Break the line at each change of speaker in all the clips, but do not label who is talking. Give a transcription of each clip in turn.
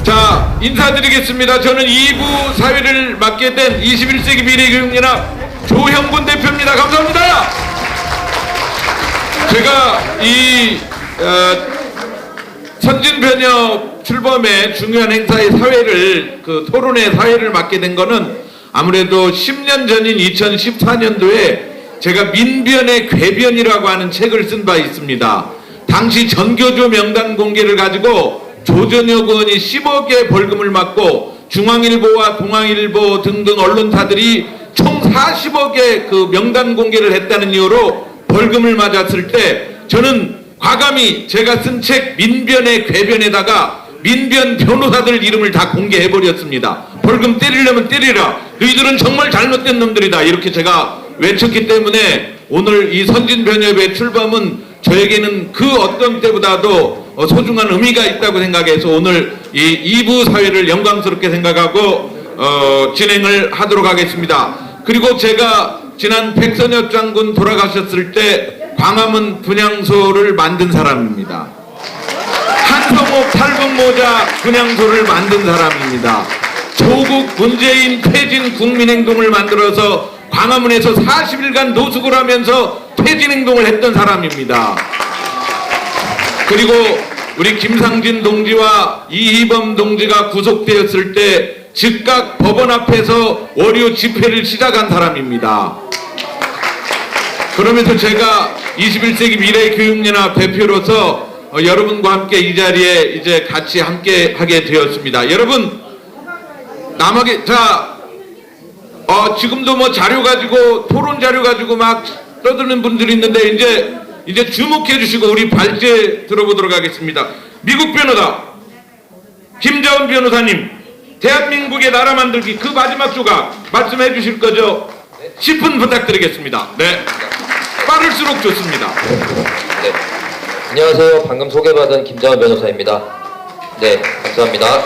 자, 인사드리겠습니다. 저는 2부 사회를 맡게 된 21세기 미래교육연합 조형군 대표입니다. 감사합니다. 제가 이 선진변협 출범의 중요한 행사의 사회를, 토론의 사회를 맡게 된 거는 아무래도 10년 전인 2014년도에 제가 민변의 궤변이라고 하는 책을 쓴 바 있습니다. 당시 전교조 명단 공개를 가지고 조전혁 의원이 10억의 벌금을 맞고 중앙일보와 동아일보 등등 언론사들이 총 40억의 그 명단 공개를 했다는 이유로 벌금을 맞았을 때 저는 과감히 제가 쓴 책 민변의 궤변에다가 민변 변호사들 이름을 다 공개해버렸습니다. 벌금 때리려면 때리라. 너희들은 정말 잘못된 놈들이다. 이렇게 제가 외쳤기 때문에 오늘 이 선진변협의 출범은 저에게는 그 어떤 때보다도 소중한 의미가 있다고 생각해서 오늘 이 2부 사회를 영광스럽게 생각하고 진행을 하도록 하겠습니다. 그리고 제가 지난 백선엽 장군 돌아가셨을 때 광화문 분향소를 만든 사람입니다. 한성옥 탈북모자 분향소를 만든 사람입니다. 조국 문재인 퇴진 국민행동을 만들어서 광화문에서 40일간 노숙을 하면서 퇴진행동을 했던 사람입니다. 그리고 우리 김상진 동지와 이희범 동지가 구속되었을 때 즉각 법원 앞에서 월요 집회를 시작한 사람입니다. 그러면서 제가 21세기 미래교육연합 대표로서 여러분과 함께 이 자리에 이제 같이 함께 하게 되었습니다. 여러분, 지금도 뭐 자료 가지고, 토론 자료 가지고 막 떠드는 분들이 있는데 이제 주목해 주시고 우리 발제 들어보도록 하겠습니다. 미국 변호사 김자원 변호사님, 대한민국의 나라 만들기 그 마지막 조각 말씀해 주실 거죠? 10분 부탁드리겠습니다. 네, 빠를수록 좋습니다.
네. 안녕하세요. 방금 소개받은 김자원 변호사입니다. 네, 감사합니다.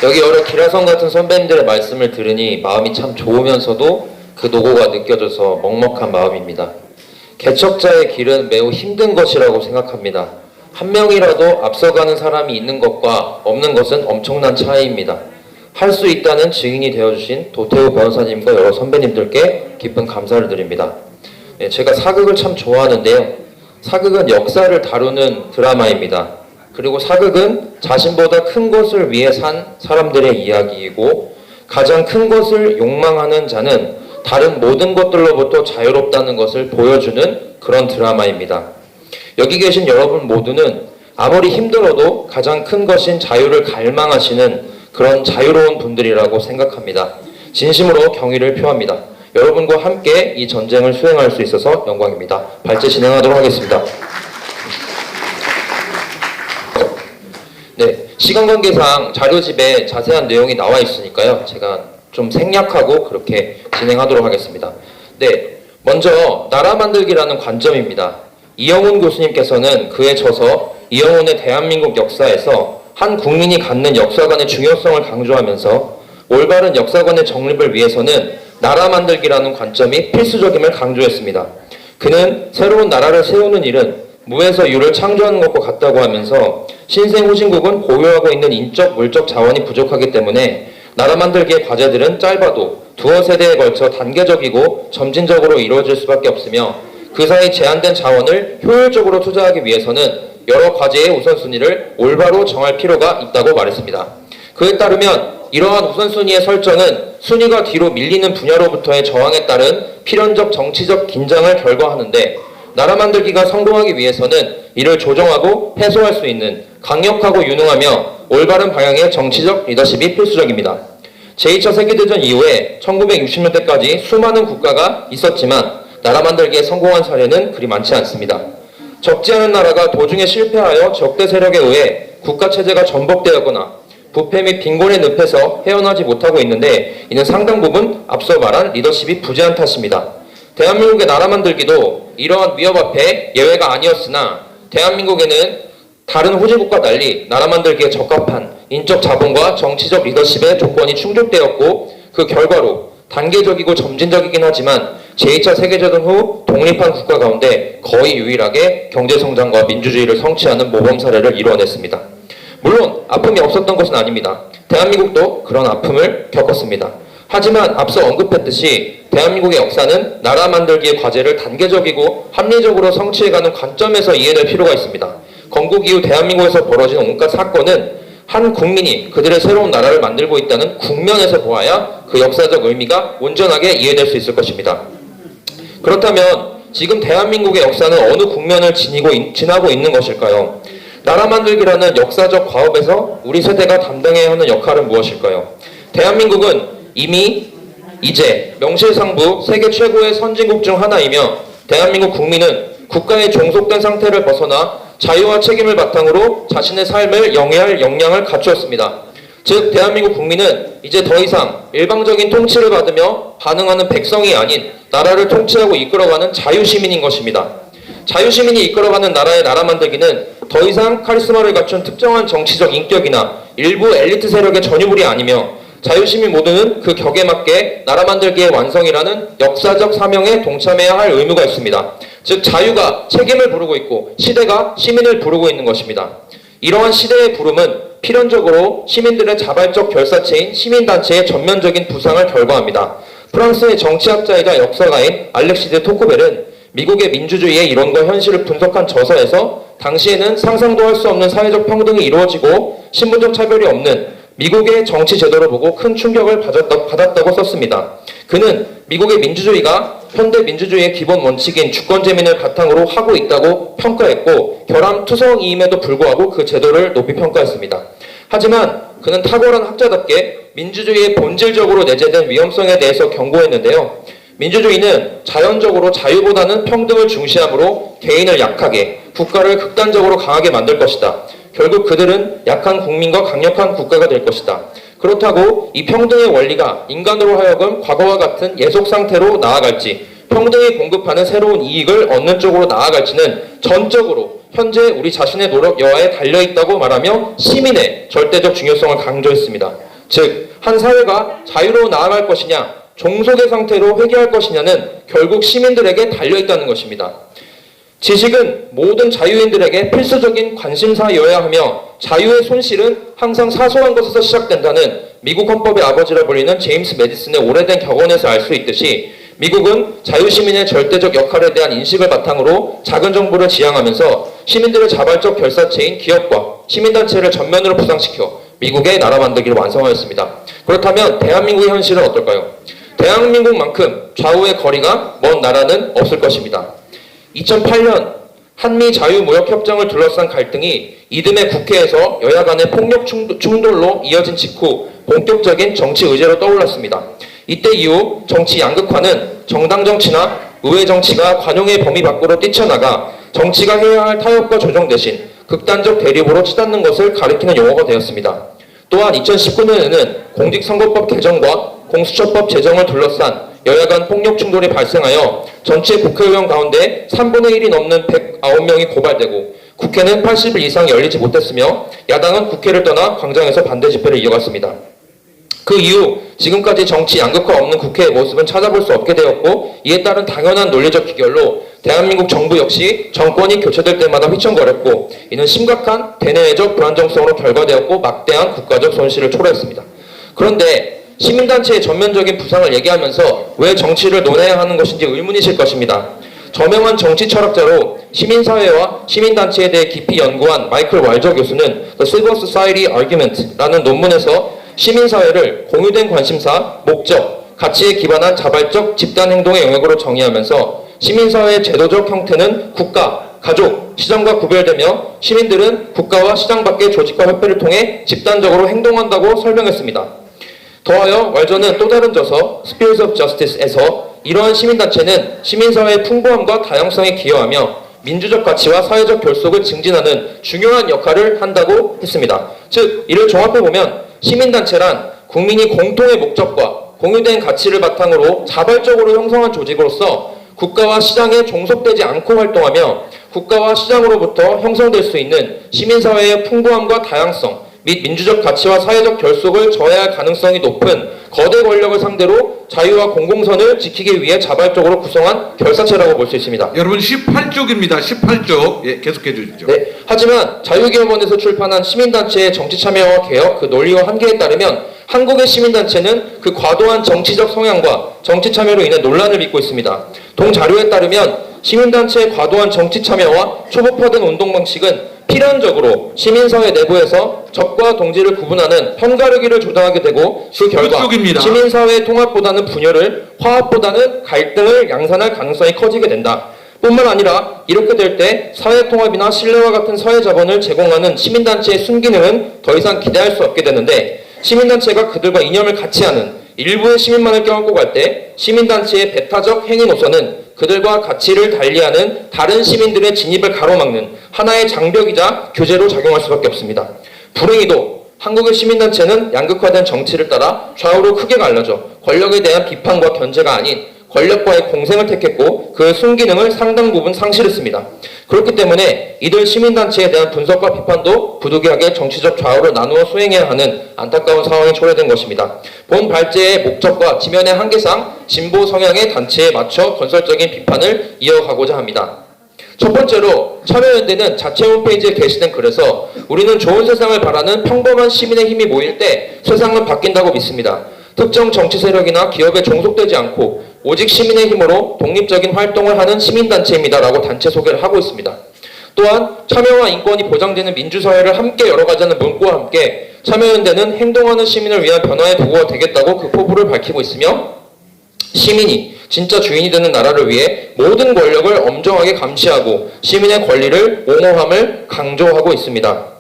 여기 여러 기라성 같은 선배님들의 말씀을 들으니 마음이 참 좋으면서도 그 노고가 느껴져서 먹먹한 마음입니다. 개척자의 길은 매우 힘든 것이라고 생각합니다. 한 명이라도 앞서가는 사람이 있는 것과 없는 것은 엄청난 차이입니다. 할 수 있다는 증인이 되어주신 도태우 변호사님과 여러 선배님들께 깊은 감사를 드립니다. 네, 제가 사극을 참 좋아하는데요. 사극은 역사를 다루는 드라마입니다. 그리고 사극은 자신보다 큰 것을 위해 산 사람들의 이야기이고, 가장 큰 것을 욕망하는 자는 다른 모든 것들로부터 자유롭다는 것을 보여주는 그런 드라마입니다. 여기 계신 여러분 모두는 아무리 힘들어도 가장 큰 것인 자유를 갈망하시는 그런 자유로운 분들이라고 생각합니다. 진심으로 경의를 표합니다. 여러분과 함께 이 전쟁을 수행할 수 있어서 영광입니다. 발제 진행하도록 하겠습니다. 네, 시간 관계상 자료집에 자세한 내용이 나와 있으니까요. 제가 좀 생략하고 그렇게 진행하도록 하겠습니다. 네, 먼저 나라 만들기라는 관점입니다. 이영훈 교수님께서는 그에 져서 이영훈의 대한민국 역사에서 한 국민이 갖는 역사관의 중요성을 강조하면서 올바른 역사관의 정립을 위해서는 나라 만들기라는 관점이 필수적임을 강조했습니다. 그는 새로운 나라를 세우는 일은 무에서 유를 창조하는 것과 같다고 하면서 신생 후진국은 보유하고 있는 인적, 물적 자원이 부족하기 때문에 나라 만들기의 과제들은 짧아도 두어 세대에 걸쳐 단계적이고 점진적으로 이루어질 수밖에 없으며 그 사이 제한된 자원을 효율적으로 투자하기 위해서는 여러 과제의 우선순위를 올바로 정할 필요가 있다고 말했습니다. 그에 따르면 이러한 우선순위의 설정은 순위가 뒤로 밀리는 분야로부터의 저항에 따른 필연적 정치적 긴장을 결과하는데, 나라 만들기가 성공하기 위해서는 이를 조정하고 해소할 수 있는 강력하고 유능하며 올바른 방향의 정치적 리더십이 필수적입니다. 제2차 세계대전 이후에 1960년대까지 수많은 국가가 있었지만 나라 만들기에 성공한 사례는 그리 많지 않습니다. 적지 않은 나라가 도중에 실패하여 적대 세력에 의해 국가체제가 전복되었거나 부패 및 빈곤의 늪에서 헤어나지 못하고 있는데, 이는 상당 부분 앞서 말한 리더십이 부재한 탓입니다. 대한민국의 나라 만들기도 이러한 위협 앞에 예외가 아니었으나, 대한민국에는 다른 후진국과 달리 나라 만들기에 적합한 인적 자본과 정치적 리더십의 조건이 충족되었고, 그 결과로 단계적이고 점진적이긴 하지만 제2차 세계대전 후 독립한 국가 가운데 거의 유일하게 경제성장과 민주주의를 성취하는 모범 사례를 이루어냈습니다. 물론 아픔이 없었던 것은 아닙니다. 대한민국도 그런 아픔을 겪었습니다. 하지만 앞서 언급했듯이 대한민국의 역사는 나라 만들기의 과제를 단계적이고 합리적으로 성취해가는 관점에서 이해될 필요가 있습니다. 건국 이후 대한민국에서 벌어진 온갖 사건은 한 국민이 그들의 새로운 나라를 만들고 있다는 국면에서 보아야 그 역사적 의미가 온전하게 이해될 수 있을 것입니다. 그렇다면 지금 대한민국의 역사는 어느 국면을 지나고 있는 것일까요? 나라 만들기라는 역사적 과업에서 우리 세대가 담당해야 하는 역할은 무엇일까요? 대한민국은 이미 이제 명실상부 세계 최고의 선진국 중 하나이며 대한민국 국민은 국가에 종속된 상태를 벗어나 자유와 책임을 바탕으로 자신의 삶을 영위할 역량을 갖추었습니다. 즉 대한민국 국민은 이제 더 이상 일방적인 통치를 받으며 반응하는 백성이 아닌 나라를 통치하고 이끌어가는 자유시민인 것입니다. 자유시민이 이끌어가는 나라의 나라 만들기는 더 이상 카리스마를 갖춘 특정한 정치적 인격이나 일부 엘리트 세력의 전유물이 아니며 자유시민 모두는 그 격에 맞게 나라 만들기의 완성이라는 역사적 사명에 동참해야 할 의무가 있습니다. 즉 자유가 책임을 부르고 있고 시대가 시민을 부르고 있는 것입니다. 이러한 시대의 부름은 필연적으로 시민들의 자발적 결사체인 시민단체의 전면적인 부상을 결과합니다. 프랑스의 정치학자이자 역사가인 알렉시드 토쿠벨은 미국의 민주주의의 이론과 현실을 분석한 저서에서 당시에는 상상도 할 수 없는 사회적 평등이 이루어지고 신분적 차별이 없는 미국의 정치 제도를 보고 큰 충격을 받았다고 썼습니다. 그는 미국의 민주주의가 현대 민주주의의 기본 원칙인 주권재민을 바탕으로 하고 있다고 평가했고 결함투성이임에도 불구하고 그 제도를 높이 평가했습니다. 하지만 그는 탁월한 학자답게 민주주의의 본질적으로 내재된 위험성에 대해서 경고했는데요. 민주주의는 자연적으로 자유보다는 평등을 중시하므로 개인을 약하게, 국가를 극단적으로 강하게 만들 것이다. 결국 그들은 약한 국민과 강력한 국가가 될 것이다. 그렇다고 이 평등의 원리가 인간으로 하여금 과거와 같은 예속 상태로 나아갈지, 평등이 공급하는 새로운 이익을 얻는 쪽으로 나아갈지는 전적으로 현재 우리 자신의 노력 여하에 달려있다고 말하며 시민의 절대적 중요성을 강조했습니다. 즉, 한 사회가 자유로 나아갈 것이냐, 종속의 상태로 회귀할 것이냐는 결국 시민들에게 달려있다는 것입니다. 지식은 모든 자유인들에게 필수적인 관심사여야 하며 자유의 손실은 항상 사소한 것에서 시작된다는 미국 헌법의 아버지라 불리는 제임스 매디슨의 오래된 격언에서 알 수 있듯이 미국은 자유시민의 절대적 역할에 대한 인식을 바탕으로 작은 정부를 지향하면서 시민들의 자발적 결사체인 기업과 시민단체를 전면으로 부상시켜 미국의 나라 만들기를 완성하였습니다. 그렇다면 대한민국의 현실은 어떨까요? 대한민국만큼 좌우의 거리가 먼 나라는 없을 것입니다. 2008년 한미 자유무역협정을 둘러싼 갈등이 이듬해 국회에서 여야 간의 폭력 충돌로 이어진 직후 본격적인 정치 의제로 떠올랐습니다. 이때 이후 정치 양극화는 정당 정치나 의회 정치가 관용의 범위 밖으로 뛰쳐나가 정치가 해야 할 타협과 조정 대신 극단적 대립으로 치닫는 것을 가리키는 용어가 되었습니다. 또한 2019년에는 공직선거법 개정과 공수처법 제정을 둘러싼 여야 간 폭력 충돌이 발생하여 전체 국회의원 가운데 3분의 1이 넘는 109명이 고발되고 국회는 80일 이상 열리지 못했으며 야당은 국회를 떠나 광장에서 반대 집회를 이어갔습니다. 그 이후 지금까지 정치 양극화 없는 국회의 모습은 찾아볼 수 없게 되었고 이에 따른 당연한 논리적 귀결로 대한민국 정부 역시 정권이 교체될 때마다 휘청거렸고 이는 심각한 대내외적 불안정성으로 결과되었고 막대한 국가적 손실을 초래했습니다. 그런데 시민단체의 전면적인 부상을 얘기하면서 왜 정치를 논해야 하는 것인지 의문이실 것입니다. 저명한 정치 철학자로 시민사회와 시민단체에 대해 깊이 연구한 마이클 왈저 교수는 The Civil Society Argument라는 논문에서 시민사회를 공유된 관심사, 목적, 가치에 기반한 자발적 집단행동의 영역으로 정의하면서 시민사회의 제도적 형태는 국가, 가족, 시장과 구별되며 시민들은 국가와 시장 밖의 조직과 협회를 통해 집단적으로 행동한다고 설명했습니다. 더하여 왈저는 또 다른 저서 Spheres of Justice에서 이러한 시민단체는 시민사회의 풍부함과 다양성에 기여하며 민주적 가치와 사회적 결속을 증진하는 중요한 역할을 한다고 했습니다. 즉 이를 종합해보면 시민단체란 국민이 공통의 목적과 공유된 가치를 바탕으로 자발적으로 형성한 조직으로서 국가와 시장에 종속되지 않고 활동하며 국가와 시장으로부터 형성될 수 있는 시민사회의 풍부함과 다양성 및 민주적 가치와 사회적 결속을 저해할 가능성이 높은 거대 권력을 상대로 자유와 공공선을 지키기 위해 자발적으로 구성한 결사체라고 볼 수 있습니다.
여러분 18쪽입니다. 18쪽. 예, 계속해 주시죠.
네. 하지만 자유기업원에서 출판한 시민단체의 정치참여와 개혁 그 논리와 한계에 따르면 한국의 시민단체는 그 과도한 정치적 성향과 정치참여로 인해 논란을 빚고 있습니다. 동 자료에 따르면 시민단체의 과도한 정치참여와 초보화된 운동 방식은 필연적으로 시민사회 내부에서 적과 동지를 구분하는 편가르기를 조장하게 되고 그 결과
그쪽입니다.
시민사회의 통합보다는 분열을, 화합보다는 갈등을 양산할 가능성이 커지게 된다. 뿐만 아니라 이렇게 될 때 사회통합이나 신뢰와 같은 사회자본을 제공하는 시민단체의 순기능은 더 이상 기대할 수 없게 되는데 시민단체가 그들과 이념을 같이 하는 일부의 시민만을 껴안고 갈 때 시민단체의 배타적 행위 노선은 그들과 가치를 달리하는 다른 시민들의 진입을 가로막는 하나의 장벽이자 규제로 작용할 수밖에 없습니다. 불행히도 한국의 시민단체는 양극화된 정치를 따라 좌우로 크게 갈라져 권력에 대한 비판과 견제가 아닌 권력과의 공생을 택했고 그 순기능을 상당 부분 상실했습니다. 그렇기 때문에 이들 시민단체에 대한 분석과 비판도 부득이하게 정치적 좌우를 나누어 수행해야 하는 안타까운 상황이 초래된 것입니다. 본 발제의 목적과 지면의 한계상 진보 성향의 단체에 맞춰 건설적인 비판을 이어가고자 합니다. 첫 번째로 참여연대는 자체 홈페이지에 게시된 글에서 우리는 좋은 세상을 바라는 평범한 시민의 힘이 모일 때 세상은 바뀐다고 믿습니다. 특정 정치 세력이나 기업에 종속되지 않고 오직 시민의 힘으로 독립적인 활동을 하는 시민단체입니다라고 단체 소개를 하고 있습니다. 또한 참여와 인권이 보장되는 민주사회를 함께 열어가자는 문구와 함께 참여연대는 행동하는 시민을 위한 변화의 도구가 되겠다고 그 포부를 밝히고 있으며 시민이 진짜 주인이 되는 나라를 위해 모든 권력을 엄정하게 감시하고 시민의 권리를 옹호함을 강조하고 있습니다.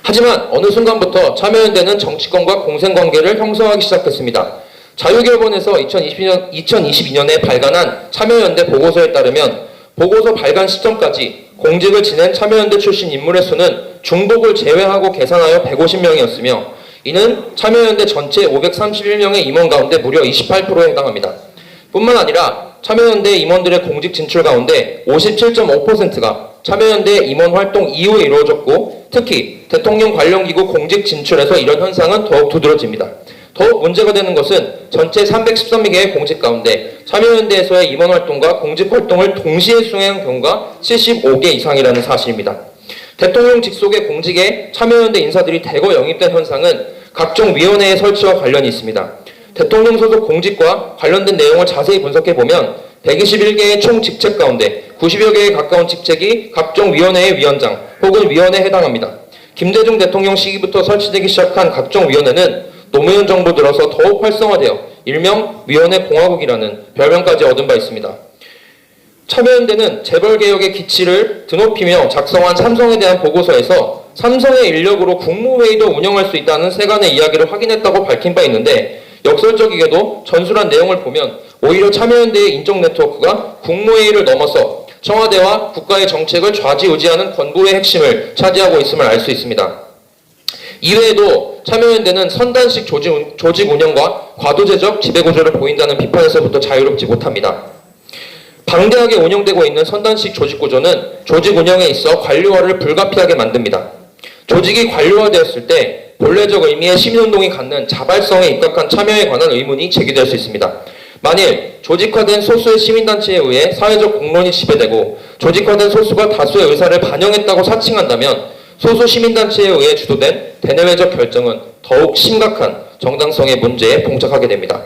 하지만 어느 순간부터 참여연대는 정치권과 공생관계를 형성하기 시작했습니다. 자유기업원에서 2022년에 발간한 참여연대 보고서에 따르면 보고서 발간 시점까지 공직을 지낸 참여연대 출신 인물의 수는 중복을 제외하고 계산하여 150명이었으며 이는 참여연대 전체 531명의 임원 가운데 무려 28%에 해당합니다. 뿐만 아니라 참여연대 임원들의 공직 진출 가운데 57.5%가 참여연대 임원 활동 이후에 이루어졌고 특히 대통령 관련 기구 공직 진출에서 이런 현상은 더욱 두드러집니다. 더욱 문제가 되는 것은 전체 313개의 공직 가운데 참여연대에서의 임원 활동과 공직 활동을 동시에 수행한 경우가 75개 이상이라는 사실입니다. 대통령 직속의 공직에 참여연대 인사들이 대거 영입된 현상은 각종 위원회의 설치와 관련이 있습니다. 대통령 소속 공직과 관련된 내용을 자세히 분석해보면 121개의 총 직책 가운데 90여 개에 가까운 직책이 각종 위원회의 위원장 혹은 위원회에 해당합니다. 김대중 대통령 시기부터 설치되기 시작한 각종 위원회는 노무현 정부 들어서 더욱 활성화되어 일명 위원회 공화국이라는 별명까지 얻은 바 있습니다. 참여연대는 재벌개혁의 기치를 드높이며 작성한 삼성에 대한 보고서에서 삼성의 인력으로 국무회의도 운영할 수 있다는 세간의 이야기를 확인했다고 밝힌 바 있는데 역설적이게도 전술한 내용을 보면 오히려 참여연대의 인적 네트워크가 국무회의를 넘어서 청와대와 국가의 정책을 좌지우지하는 권부의 핵심을 차지하고 있음을 알 수 있습니다. 이외에도 참여연대는 선단식 조직 운영과 과도제적 지배구조를 보인다는 비판에서부터 자유롭지 못합니다. 방대하게 운영되고 있는 선단식 조직구조는 조직 운영에 있어 관료화를 불가피하게 만듭니다. 조직이 관료화되었을 때 본래적 의미의 시민운동이 갖는 자발성에 입각한 참여에 관한 의문이 제기될 수 있습니다. 만일 조직화된 소수의 시민단체에 의해 사회적 공론이 지배되고 조직화된 소수가 다수의 의사를 반영했다고 사칭한다면 소수 시민단체에 의해 주도된 대내외적 결정은 더욱 심각한 정당성의 문제에 봉착하게 됩니다.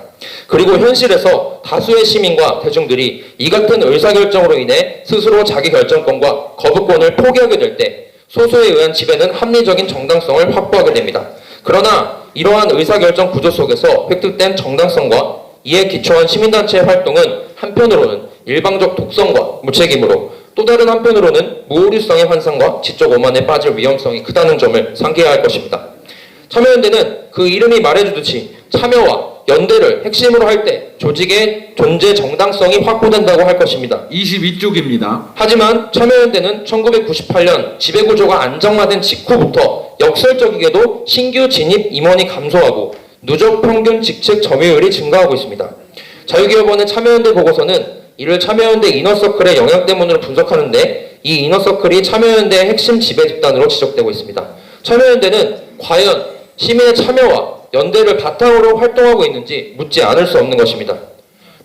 그리고 현실에서 다수의 시민과 대중들이 이 같은 의사결정으로 인해 스스로 자기 결정권과 거부권을 포기하게 될 때 소수에 의한 지배는 합리적인 정당성을 확보하게 됩니다. 그러나 이러한 의사결정 구조 속에서 획득된 정당성과 이에 기초한 시민단체의 활동은 한편으로는 일방적 독성과 무책임으로 또 다른 한편으로는 무오류성의 환상과 지적 오만에 빠질 위험성이 크다는 점을 상기해야 할 것입니다. 참여연대는 그 이름이 말해주듯이 참여와 연대를 핵심으로 할 때 조직의 존재 정당성이 확보된다고 할 것입니다.
22쪽입니다.
하지만 참여연대는 1998년 지배구조가 안정화된 직후부터 역설적이게도 신규 진입 임원이 감소하고 누적 평균 직책 점유율이 증가하고 있습니다. 자유기업원의 참여연대 보고서는 이를 참여연대 이너서클의 영향 때문으로 분석하는데 이 이너서클이 참여연대의 핵심 지배 집단으로 지적되고 있습니다. 참여연대는 과연 시민의 참여와 연대를 바탕으로 활동하고 있는지 묻지 않을 수 없는 것입니다.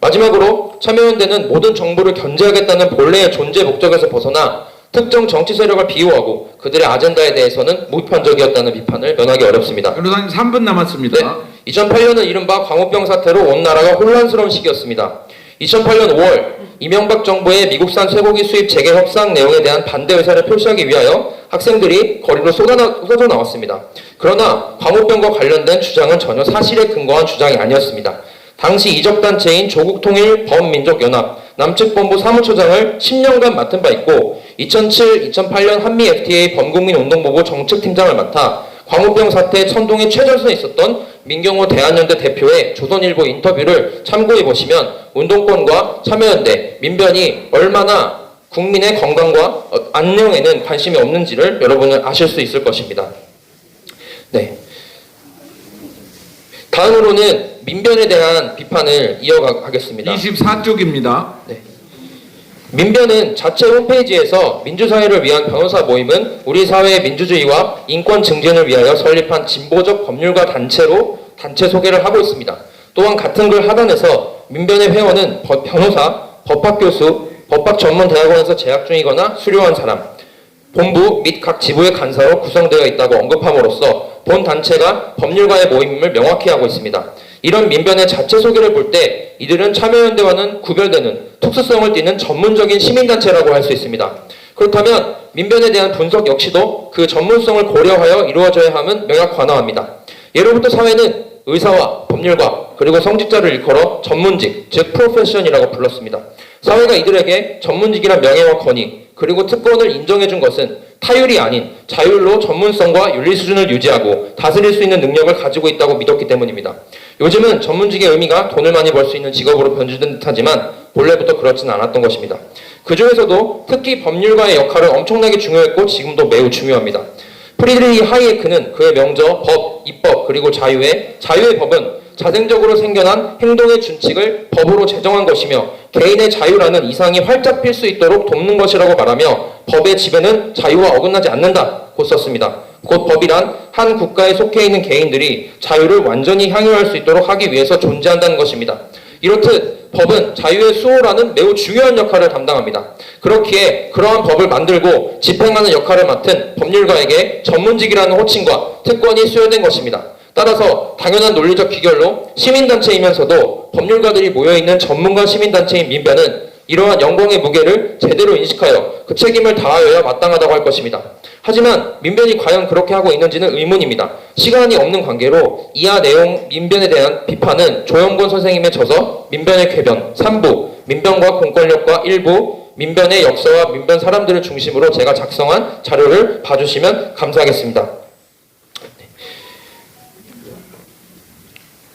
마지막으로 참여연대는 모든 정보를 견제하겠다는 본래의 존재 목적에서 벗어나 특정 정치 세력을 비호하고 그들의 아젠다에 대해서는 무비판적이었다는 비판을 면하기 어렵습니다.
변호사님 3분 남았습니다.
네, 2008년은 이른바 광우병 사태로 온 나라가 혼란스러운 시기였습니다. 2008년 5월 이명박 정부의 미국산 쇠고기 수입 재개 협상 내용에 대한 반대 의사를 표시하기 위하여 학생들이 거리로 쏟아져 나왔습니다. 그러나 광우병과 관련된 주장은 전혀 사실에 근거한 주장이 아니었습니다. 당시 이적단체인 조국통일범민족연합 남측본부 사무처장을 10년간 맡은 바 있고 2007-2008년 한미 FTA 범국민운동본부 정책팀장을 맡아 광우병 사태 천동의 최전선에 있었던 민경호 대한연대 대표의 조선일보 인터뷰를 참고해 보시면 운동권과 참여연대, 민변이 얼마나 국민의 건강과 안녕에는 관심이 없는지를 여러분은 아실 수 있을 것입니다. 네. 다음으로는 민변에 대한 비판을 이어가겠습니다.
24쪽입니다.
네. 민변은 자체 홈페이지에서 민주사회를 위한 변호사 모임은 우리 사회의 민주주의와 인권 증진을 위하여 설립한 진보적 법률가 단체 소개를 하고 있습니다. 또한 같은 글 하단에서 민변의 회원은 변호사, 법학교수, 법학전문대학원에서 재학 중이거나 수료한 사람, 본부 및 각 지부의 간사로 구성되어 있다고 언급함으로써 본 단체가 법률가의 모임임을 명확히 하고 있습니다. 이런 민변의 자체 소개를 볼 때 이들은 참여연대와는 구별되는 특수성을 띠는 전문적인 시민단체라고 할 수 있습니다. 그렇다면 민변에 대한 분석 역시도 그 전문성을 고려하여 이루어져야 함은 명확관화합니다. 예로부터 사회는 의사와 법률가 그리고 성직자를 일컬어 전문직, 즉 프로페션이라고 불렀습니다. 사회가 이들에게 전문직이란 명예와 권위 그리고 특권을 인정해준 것은 타율이 아닌 자율로 전문성과 윤리 수준을 유지하고 다스릴 수 있는 능력을 가지고 있다고 믿었기 때문입니다. 요즘은 전문직의 의미가 돈을 많이 벌 수 있는 직업으로 변질된 듯하지만 본래부터 그렇지는 않았던 것입니다. 그 중에서도 특히 법률가의 역할은 엄청나게 중요했고 지금도 매우 중요합니다. 프리드리히 하이에크는 그의 명저 법, 입법 그리고 자유의 법은 자생적으로 생겨난 행동의 준칙을 법으로 제정한 것이며 개인의 자유라는 이상이 활짝 필 수 있도록 돕는 것이라고 말하며 법의 지배는 자유와 어긋나지 않는다고 썼습니다. 곧 법이란 한 국가에 속해 있는 개인들이 자유를 완전히 향유할 수 있도록 하기 위해서 존재한다는 것입니다. 이렇듯 법은 자유의 수호라는 매우 중요한 역할을 담당합니다. 그렇기에 그러한 법을 만들고 집행하는 역할을 맡은 법률가에게 전문직이라는 호칭과 특권이 수여된 것입니다. 따라서 당연한 논리적 귀결로 시민단체이면서도 법률가들이 모여있는 전문가 시민단체인 민변은 이러한 영광의 무게를 제대로 인식하여 그 책임을 다하여야 마땅하다고 할 것입니다. 하지만 민변이 과연 그렇게 하고 있는지는 의문입니다. 시간이 없는 관계로 이하 내용 민변에 대한 비판은 조영권 선생님의 저서 민변의 궤변 3부, 민변과 공권력과 1부, 민변의 역사와 민변 사람들을 중심으로 제가 작성한 자료를 봐주시면 감사하겠습니다.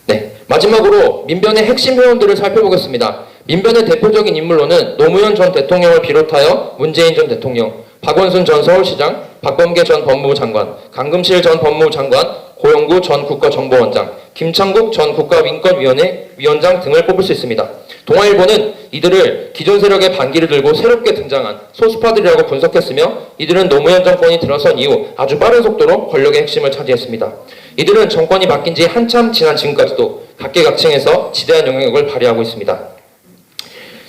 네, 마지막으로 민변의 핵심 회원들을 살펴보겠습니다. 민변의 대표적인 인물로는 노무현 전 대통령을 비롯하여 문재인 전 대통령, 박원순 전 서울시장, 박범계 전 법무부 장관, 강금실 전 법무부 장관, 고영구 전 국가정보원장, 김창국 전 국가민권위원회 위원장 등을 뽑을 수 있습니다. 동아일보는 이들을 기존 세력의 반기를 들고 새롭게 등장한 소수파들이라고 분석했으며 이들은 노무현 정권이 들어선 이후 아주 빠른 속도로 권력의 핵심을 차지했습니다. 이들은 정권이 바뀐 지 한참 지난 지금까지도 각계각층에서 지대한 영향력을 발휘하고 있습니다.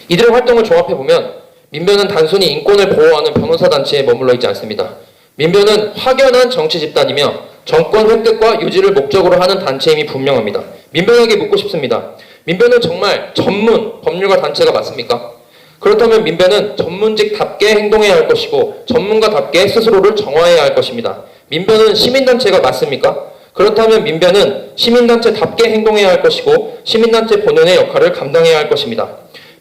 이들의 활동을 종합해보면 민변은 단순히 인권을 보호하는 변호사 단체에 머물러 있지 않습니다. 민변은 확연한 정치 집단이며 정권 획득과 유지를 목적으로 하는 단체임이 분명합니다. 민변에게 묻고 싶습니다. 민변은 정말 전문 법률가 단체가 맞습니까? 그렇다면 민변은 전문직답게 행동해야 할 것이고 전문가답게 스스로를 정화해야 할 것입니다. 민변은 시민단체가 맞습니까? 그렇다면 민변은 시민단체답게 행동해야 할 것이고 시민단체 본연의 역할을 감당해야 할 것입니다.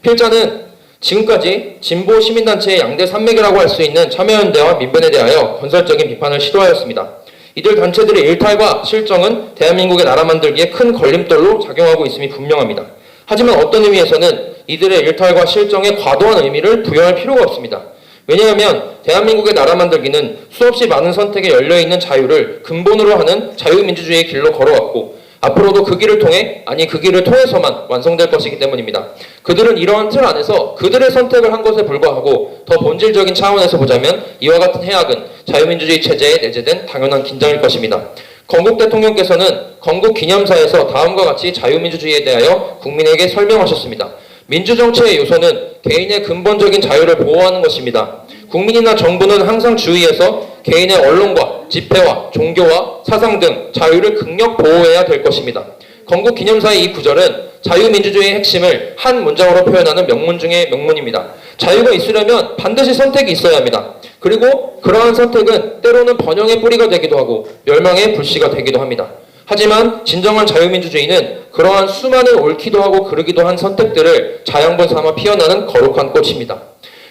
필자는 지금까지 진보 시민단체의 양대 산맥이라고 할 수 있는 참여연대와 민변에 대하여 건설적인 비판을 시도하였습니다. 이들 단체들의 일탈과 실정은 대한민국의 나라 만들기에 큰 걸림돌로 작용하고 있음이 분명합니다. 하지만 어떤 의미에서는 이들의 일탈과 실정에 과도한 의미를 부여할 필요가 없습니다. 왜냐하면 대한민국의 나라 만들기는 수없이 많은 선택에 열려있는 자유를 근본으로 하는 자유민주주의의 길로 걸어왔고 앞으로도 그 길을 통해, 아니 그 길을 통해서만 완성될 것이기 때문입니다. 그들은 이러한 틀 안에서 그들의 선택을 한 것에 불과하고 더 본질적인 차원에서 보자면 이와 같은 해악은 자유민주주의 체제에 내재된 당연한 긴장일 것입니다. 건국 대통령께서는 건국 기념사에서 다음과 같이 자유민주주의에 대하여 국민에게 설명하셨습니다. 민주정치의 요소는 개인의 근본적인 자유를 보호하는 것입니다. 국민이나 정부는 항상 주의해서 개인의 언론과 집회와 종교와 사상 등 자유를 극력 보호해야 될 것입니다. 건국기념사의 이 구절은 자유민주주의의 핵심을 한 문장으로 표현하는 명문 중의 명문입니다. 자유가 있으려면 반드시 선택이 있어야 합니다. 그리고 그러한 선택은 때로는 번영의 뿌리가 되기도 하고 멸망의 불씨가 되기도 합니다. 하지만 진정한 자유민주주의는 그러한 수많은 옳기도 하고 그르기도 한 선택들을 자양분 삼아 피어나는 거룩한 꽃입니다.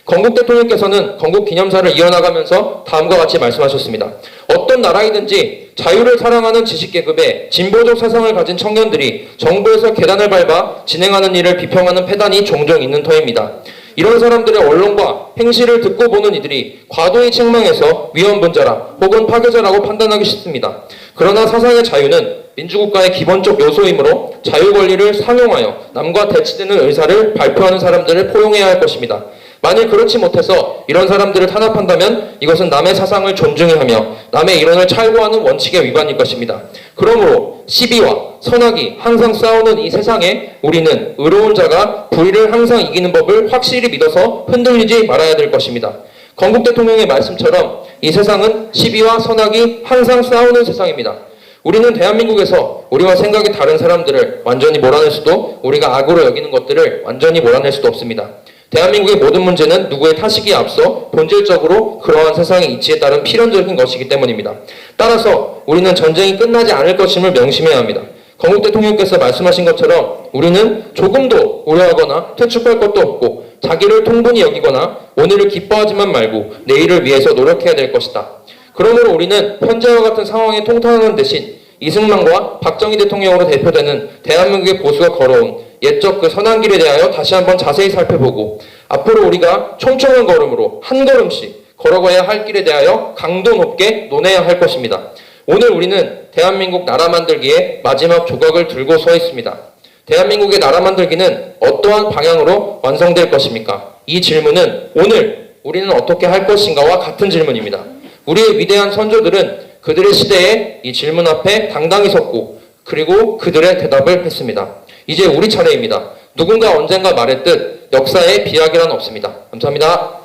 건국 대통령께서는 건국기념사를 이어나가면서 다음과 같이 말씀하셨습니다. 어떤 나라이든지 자유를 사랑하는 지식계급의 진보적 사상을 가진 청년들이 정부에서 계단을 밟아 진행하는 일을 비평하는 패단이 종종 있는 터입니다. 이런 사람들의 언론과 행실을 듣고 보는 이들이 과도히 책망해서 위헌분자라 혹은 파괴자라고 판단하기 쉽습니다. 그러나 사상의 자유는 민주국가의 기본적 요소이므로 자유 권리를 상용하여 남과 대치되는 의사를 발표하는 사람들을 포용해야 할 것입니다. 만일 그렇지 못해서 이런 사람들을 탄압한다면 이것은 남의 사상을 존중해야 하며 남의 이론을 철거하는 원칙의 위반일 것입니다. 그러므로 시비와 선악이 항상 싸우는 이 세상에 우리는 의로운 자가 불의를 항상 이기는 법을 확실히 믿어서 흔들리지 말아야 될 것입니다. 건국 대통령의 말씀처럼 이 세상은 시비와 선악이 항상 싸우는 세상입니다. 우리는 대한민국에서 우리와 생각이 다른 사람들을 완전히 몰아낼 수도 우리가 악으로 여기는 것들을 완전히 몰아낼 수도 없습니다. 대한민국의 모든 문제는 누구의 탓이기에 앞서 본질적으로 그러한 세상의 이치에 따른 필연적인 것이기 때문입니다. 따라서 우리는 전쟁이 끝나지 않을 것임을 명심해야 합니다. 건국 대통령께서 말씀하신 것처럼 우리는 조금도 우려하거나 퇴축할 것도 없고 자기를 통분히 여기거나 오늘을 기뻐하지만 말고 내일을 위해서 노력해야 될 것이다. 그러므로 우리는 현재와 같은 상황에 통탄하는 대신 이승만과 박정희 대통령으로 대표되는 대한민국의 보수가 걸어온 옛적 그 선한 길에 대하여 다시 한번 자세히 살펴보고 앞으로 우리가 총총한 걸음으로 한 걸음씩 걸어가야 할 길에 대하여 강도 높게 논해야 할 것입니다. 오늘 우리는 대한민국 나라 만들기의 마지막 조각을 들고 서 있습니다. 대한민국의 나라 만들기는 어떠한 방향으로 완성될 것입니까? 이 질문은 오늘 우리는 어떻게 할 것인가와 같은 질문입니다. 우리의 위대한 선조들은 그들의 시대에 이 질문 앞에 당당히 섰고 그리고 그들의 대답을 했습니다. 이제 우리 차례입니다. 누군가 언젠가 말했듯 역사에 비약이란 없습니다. 감사합니다.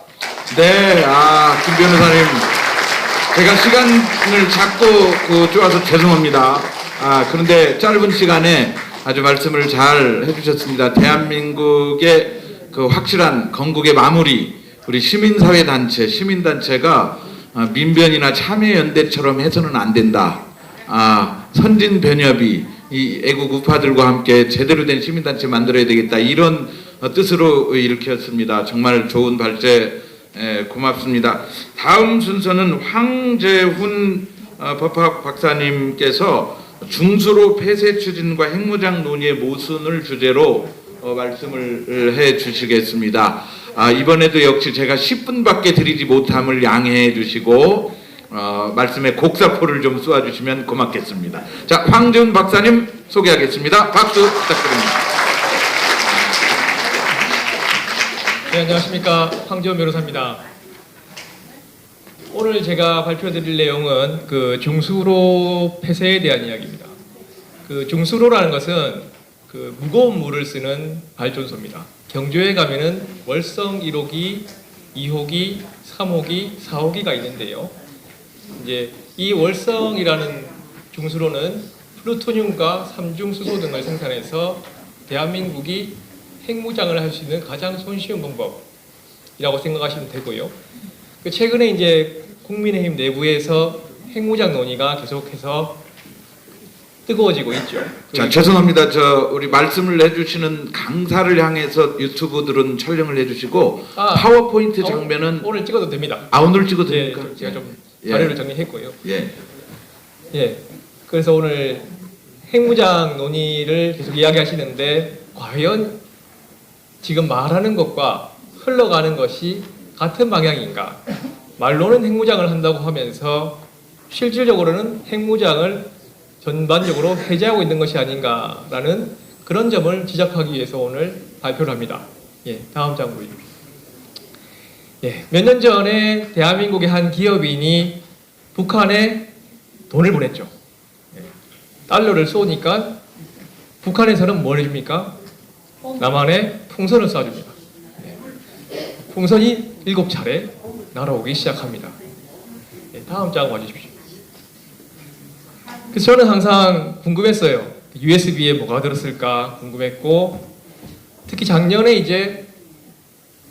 네, 김 변호사님, 제가 시간을 자꾸 쪼아서 죄송합니다. 그런데 짧은 시간에 아주 말씀을 잘 해주셨습니다. 대한민국의 그 확실한 건국의 마무리, 우리 시민사회단체, 시민단체가 민변이나 참여연대처럼 해서는 안 된다. 선진변협이 이 애국 우파들과 함께 제대로 된 시민단체 만들어야 되겠다. 이런 뜻으로 일으켰습니다. 정말 좋은 발제 고맙습니다. 다음 순서는 황재훈 법학 박사님께서 중수로 폐쇄 추진과 핵무장 논의의 모순을 주제로 말씀을 해 주시겠습니다. 이번에도 역시 제가 10분밖에 드리지 못함을 양해해 주시고 말씀에 곡사포를 좀 쏘아주시면 고맙겠습니다. 자, 황재훈 박사님 소개하겠습니다. 박수 부탁드립니다.
네, 안녕하십니까. 황재훈 변호사입니다. 오늘 제가 발표드릴 내용은 그 중수로 폐쇄에 대한 이야기입니다. 그 중수로라는 것은 그 무거운 물을 쓰는 발전소입니다. 경주에 가면은 월성 1호기, 2호기, 3호기, 4호기가 있는데요. 이제 이 월성이라는 중수로는 플루토늄과 삼중수소 등을 생산해서 대한민국이 핵무장을 할 수 있는 가장 손쉬운 방법이라고 생각하시면 되고요. 최근에 이제 국민의힘 내부에서 핵무장 논의가 계속해서 뜨거워지고 있죠.
자, 죄송합니다. 우리 말씀을 해주시는 강사를 향해서 유튜브들은 촬영을 해주시고 파워포인트 장면은
오늘 찍어도 됩니다.
오늘 찍어도 됩니까?
네, 제가 좀 자료를 정리했고요.
예.
그래서 오늘 핵무장 논의를 계속 이야기하시는데 과연 지금 말하는 것과 흘러가는 것이 같은 방향인가? 말로는 핵무장을 한다고 하면서 실질적으로는 핵무장을 전반적으로 해제하고 있는 것이 아닌가라는 그런 점을 지적하기 위해서 오늘 발표를 합니다. 다음 장 보여주십시오. 몇 년 전에 대한민국의 한 기업인이 북한에 돈을 보냈죠. 달러를 쏘니까 북한에서는 뭘 해줍니까? 남한에 풍선을 쏴줍니다. 풍선이 7차례, 날아오기 시작합니다. 예, 다음 장 봐주십시오. 그래서 저는 항상 궁금했어요. USB에 뭐가 들었을까 궁금했고, 특히 작년에 이제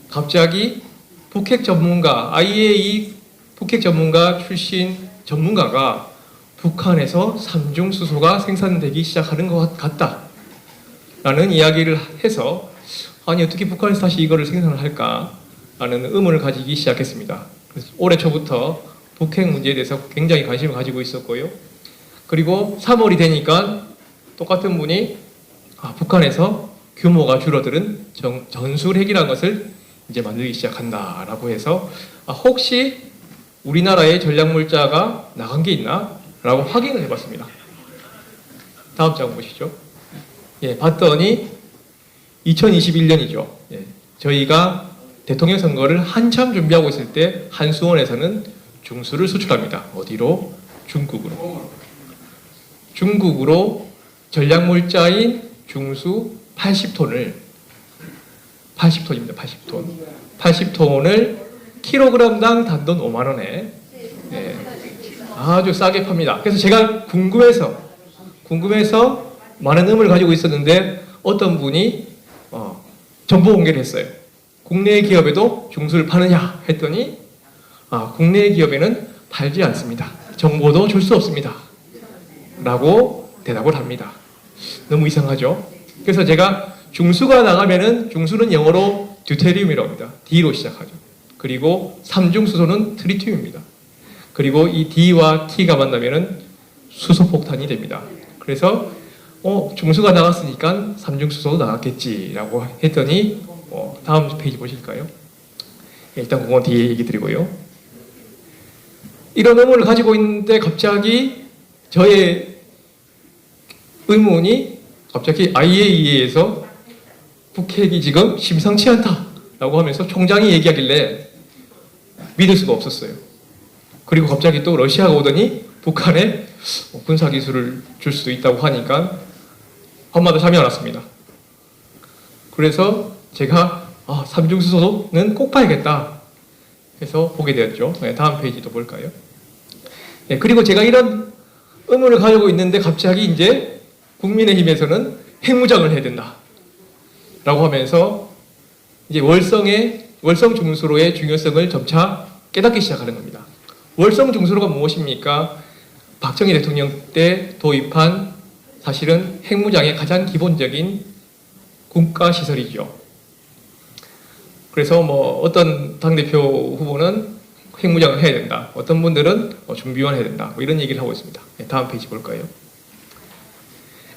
갑자기 북핵 전문가, IAEA 북핵 전문가 출신 전문가가 북한에서 삼중수소가 생산되기 시작하는 것 같다 라는 이야기를 해서, 아니 어떻게 북한에서 다시 이거를 생산을 할까 라는 의문을 가지기 시작했습니다. 그래서 올해 초부터 북핵 문제에 대해서 굉장히 관심을 가지고 있었고요. 그리고 3월이 되니까 똑같은 분이 북한에서 규모가 줄어드는 전술핵이라는 것을 이제 만들기 시작한다라고 해서 혹시 우리나라의 전략물자가 나간 게 있나? 라고 확인을 해봤습니다. 다음 장 보시죠. 예, 봤더니 2021년이죠. 예, 저희가 대통령 선거를 한참 준비하고 있을 때 한수원에서는 중수를 수출합니다. 어디로? 중국으로. 중국으로 전략물자인 중수 80톤을 80톤입니다. 80톤. 80톤을 킬로그램당 단돈 5만 원에 예, 아주 싸게 팝니다. 그래서 제가 궁금해서 많은 의문을 가지고 있었는데 어떤 분이 정보 공개를 했어요. 국내 기업에도 중수를 파느냐 했더니 국내 기업에는 팔지 않습니다. 정보도 줄 수 없습니다. 라고 대답을 합니다. 너무 이상하죠? 그래서 제가 중수가 나가면은 중수는 영어로 듀테리움이라고 합니다. D로 시작하죠. 그리고 삼중수소는 트리튬입니다. 그리고 이 D와 T가 만나면은 수소폭탄이 됩니다. 그래서 중수가 나갔으니까 삼중수소도 나갔겠지라고 했더니 다음 페이지 보실까요? 일단 그건 뒤에 얘기 드리고요. 이런 의문을 가지고 있는데 갑자기 저의 의문이 갑자기 IAEA에서 북핵이 지금 심상치 않다라고 하면서 총장이 얘기하길래 믿을 수가 없었어요. 그리고 갑자기 또 러시아가 오더니 북한에 군사기술을 줄 수도 있다고 하니까 한마디 잠이 안 왔습니다. 그래서 제가 삼중수소는 꼭 봐야겠다 해서 보게 되었죠. 네, 다음 페이지도 볼까요? 네, 그리고 제가 이런 의문을 가지고 있는데 갑자기 이제 국민의힘에서는 핵무장을 해야 된다 라고 하면서 이제 월성 중수로의 중요성을 점차 깨닫기 시작하는 겁니다. 월성 중수로가 무엇입니까? 박정희 대통령 때 도입한 사실은 핵무장의 가장 기본적인 군가시설이죠. 그래서 어떤 당대표 후보는 핵무장을 해야 된다. 어떤 분들은 준비만 해야 된다. 이런 얘기를 하고 있습니다. 네, 다음 페이지 볼까요?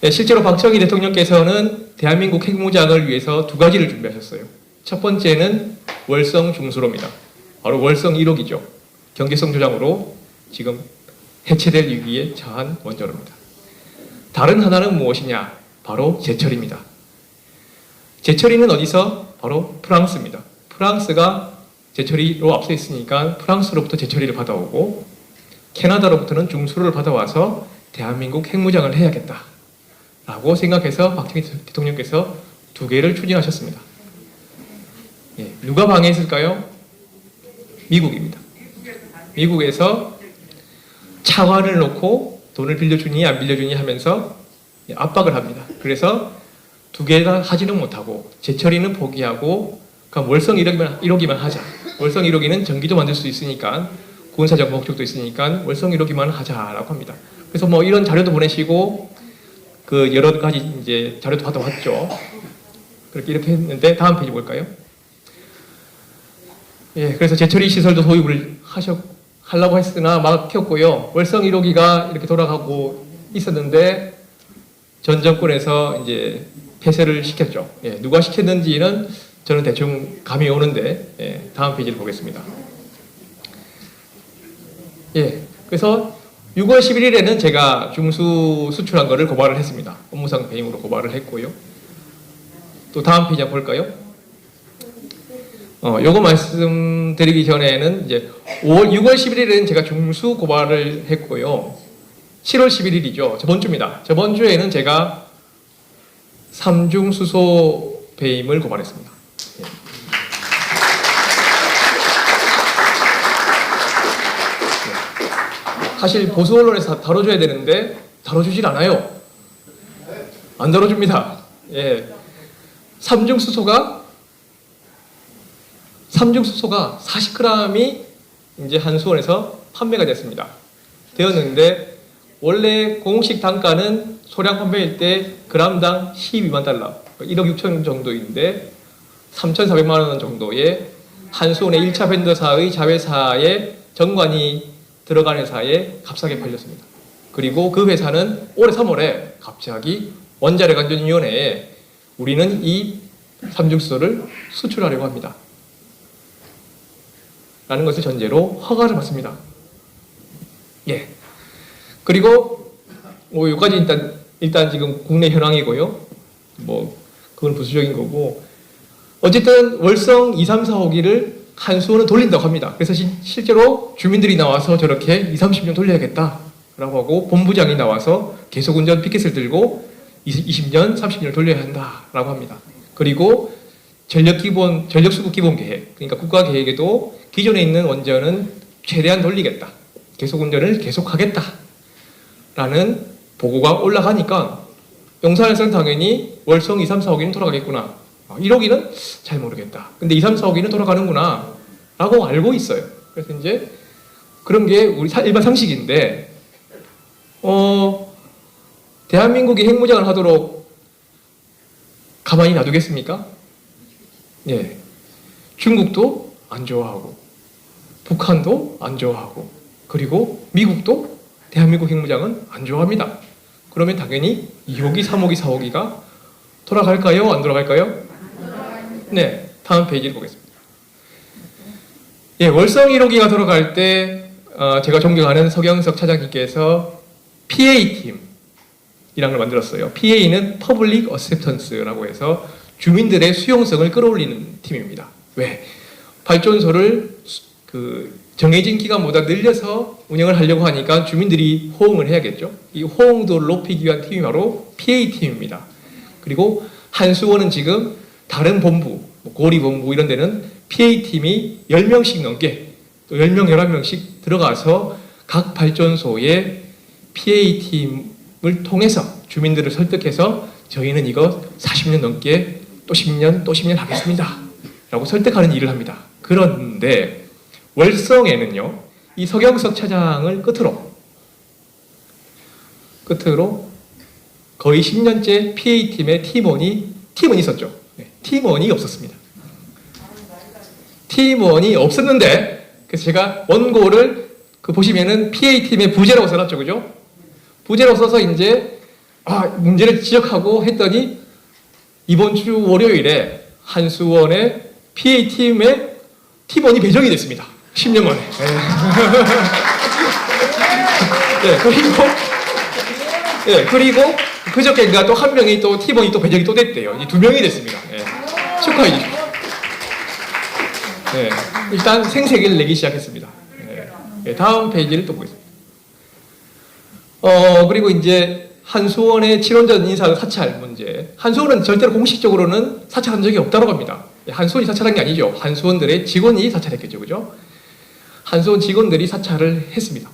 네, 실제로 박정희 대통령께서는 대한민국 핵무장을 위해서 두 가지를 준비하셨어요. 첫 번째는 월성 중수로입니다. 바로 월성 1호기죠. 경제성 조장으로 지금 해체될 위기에 처한 원자로입니다. 다른 하나는 무엇이냐? 바로 제철입니다. 제철이는 어디서? 바로 프랑스입니다. 프랑스가 제철이로 앞서 있으니까 프랑스로부터 제철이를 받아오고 캐나다로부터는 중수로를 받아와서 대한민국 핵무장을 해야겠다 라고 생각해서 박정희 대통령께서 두 개를 추진하셨습니다. 예, 누가 방해했을까요? 미국입니다. 미국에서 차관을 놓고 돈을 빌려주니 안 빌려주니 하면서 압박을 합니다. 그래서 두 개 다 하지는 못하고 제철이는 포기하고 그럼 월성 1호기만 하자. 월성 1호기는 전기도 만들 수 있으니까 군사적 목적도 있으니까 월성 1호기만 하자라고 합니다. 그래서 이런 자료도 보내시고 그 여러 가지 이제 자료도 받아왔죠. 그렇게 이렇게 했는데 다음 페이지 볼까요? 예, 그래서 제철이 시설도 도입을 하려고 했으나 막혔고요. 월성 1호기가 이렇게 돌아가고 있었는데 전 정권에서 이제 폐쇄를 시켰죠. 예, 누가 시켰는지는 저는 대충 감이 오는데 예, 다음 페이지를 보겠습니다. 예, 그래서 6월 11일에는 제가 중수 수출한 거를 고발을 했습니다. 업무상 배임으로 고발을 했고요. 또 다음 페이지 한번 볼까요? 요거 말씀드리기 전에는 이제 6월 11일에는 제가 중수 고발을 했고요. 7월 11일이죠. 저번 주입니다. 저번 주에는 제가 삼중수소 배임을 고발했습니다. 사실 보수 언론에서 다뤄줘야 되는데 다뤄주질 않아요. 안 다뤄줍니다. 예. 삼중수소가 40g이 이제 한수원에서 판매가 됐습니다. 되었는데 원래 공식 단가는 소량 판매일 때 그램당 12만 달러, 1억 6천 정도인데 3,400만 원 정도의 한수원의 1차 벤더사의 자회사의 정관이 들어간 회사에 값싸게 팔렸습니다. 그리고 그 회사는 올해 3월에 갑자기 원자력안전위원회에 우리는 이 삼중수소를 수출하려고 합니다. 라는 것을 전제로 허가를 받습니다. 예. 그리고 뭐 여기까지 일단 지금 국내 현황이고요. 뭐 그건 부수적인 거고 어쨌든 월성 2, 3, 4호기를 한수원은 돌린다고 합니다. 그래서 실제로 주민들이 나와서 저렇게 2, 30년 돌려야겠다 라고 하고 본부장이 나와서 계속운전 피켓을 들고 20년, 30년을 돌려야 한다 라고 합니다. 그리고 전력수급 기본계획, 그러니까 국가계획에도 기존에 있는 원전은 최대한 돌리겠다, 계속운전을 계속하겠다 라는 보고가 올라가니까 용산에서는 당연히 월성 2, 3, 4호기는 돌아가겠구나, 1호기는 잘 모르겠다, 근데 2, 3, 4호기는 돌아가는구나 라고 알고 있어요. 그래서 이제 그런 게 우리 일반 상식인데 대한민국이 핵무장을 하도록 가만히 놔두겠습니까? 예. 중국도 안 좋아하고 북한도 안 좋아하고 그리고 미국도 대한민국 핵무장은 안 좋아합니다. 그러면 당연히 2호기, 3호기, 4호기가 돌아갈까요? 안 돌아갈까요? 네. 다음 페이지를 보겠습니다. 예, 월성 1호기가 돌아갈 때 제가 존경하는 서경석 차장님께서 PA팀 이란 걸 만들었어요. PA는 Public Acceptance라고 해서 주민들의 수용성을 끌어올리는 팀입니다. 왜? 발전소를 정해진 기간보다 늘려서 운영을 하려고 하니까 주민들이 호응을 해야겠죠. 이 호응도를 높이기 위한 팀이 바로 PA팀입니다. 그리고 한수원은 지금 다른 본부, 고리본부 이런 데는 PA팀이 10명씩 넘게, 또 10명, 11명씩 들어가서 각 발전소에 PA팀을 통해서 주민들을 설득해서 저희는 이거 40년 넘게 또 10년, 또 10년 하겠습니다 라고 설득하는 일을 합니다. 그런데 월성에는요, 이 서경석 차장을 끝으로 거의 10년째 PA팀의 팀원이 있었죠. 네, 팀원이 없었습니다. 팀원이 없었는데, 그래서 제가 원고를 보시면은 PA팀의 부재라고 써놨죠. 그죠? 부재로 써서 이제 문제를 지적하고 했더니 이번 주 월요일에 한수원의 PA팀의 팀원이 배정이 됐습니다. 10년 만에. 네, 그리고 그저께인가 또 한 명이 또 팀원이 또 배정이 또 됐대요. 이 2명이 됐습니다. 네, 축하해 주십시오. 네, 일단 생색을 내기 시작했습니다. 네, 다음 페이지를 또 보겠습니다. 그리고 이제 한수원의 7원전 인사 사찰 문제. 한수원은 절대로 공식적으로는 사찰한 적이 없다고 합니다. 한수원이 사찰한 게 아니죠. 한수원들의 직원이 사찰했겠죠. 그죠? 한수원 직원들이 사찰을 했습니다.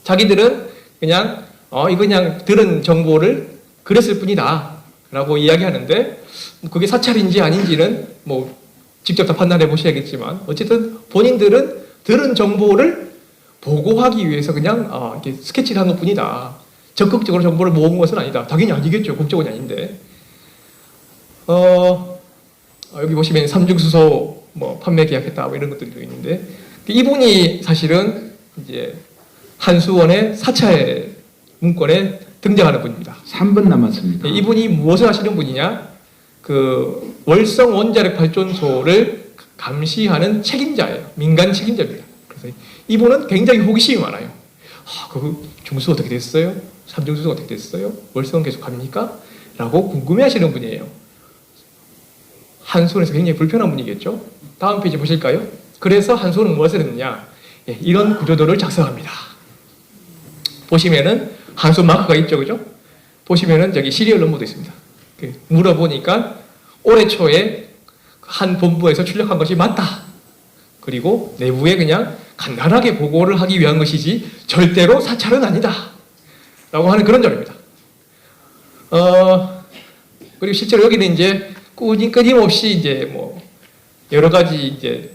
자기들은 그냥 이거 그냥 들은 정보를 그랬을 뿐이다 라고 이야기하는데, 그게 사찰인지 아닌지는 뭐 직접 다 판단해 보셔야겠지만 어쨌든 본인들은 들은 정보를 보고하기 위해서 그냥 이렇게 스케치를 한 것뿐이다, 적극적으로 정보를 모은 것은 아니다. 당연히 아니겠죠. 국정원이 아닌데. 여기 보시면 삼중수소 뭐 판매 계약했다 뭐 이런 것들도 있는데, 이분이 사실은 이제 한수원의 사찰 문건에 등장하는 분입니다.
3분 남았습니다.
이분이 무엇을 하시는 분이냐? 월성 원자력 발전소를 감시하는 책임자예요. 민간 책임자입니다. 그래서 이분은 굉장히 호기심이 많아요. 중수 어떻게 됐어요? 삼중수소 어떻게 됐어요? 월성 계속 갑니까? 라고 궁금해하시는 분이에요. 한수원에서 굉장히 불편한 분이겠죠. 다음 페이지 보실까요? 그래서 한수원은 무엇을 했느냐? 이런 구조도를 작성합니다. 보시면은 한수원 마크가 있죠, 그죠? 보시면은 저기 시리얼 넘버도 있습니다. 물어보니까 올해 초에 한 본부에서 출력한 것이 맞다. 그리고 내부에 그냥 간단하게 보고를 하기 위한 것이지 절대로 사찰은 아니다 라고 하는 그런 점입니다. 그리고 실제로 여기는 이제 끊임없이 이제 뭐 여러 가지 이제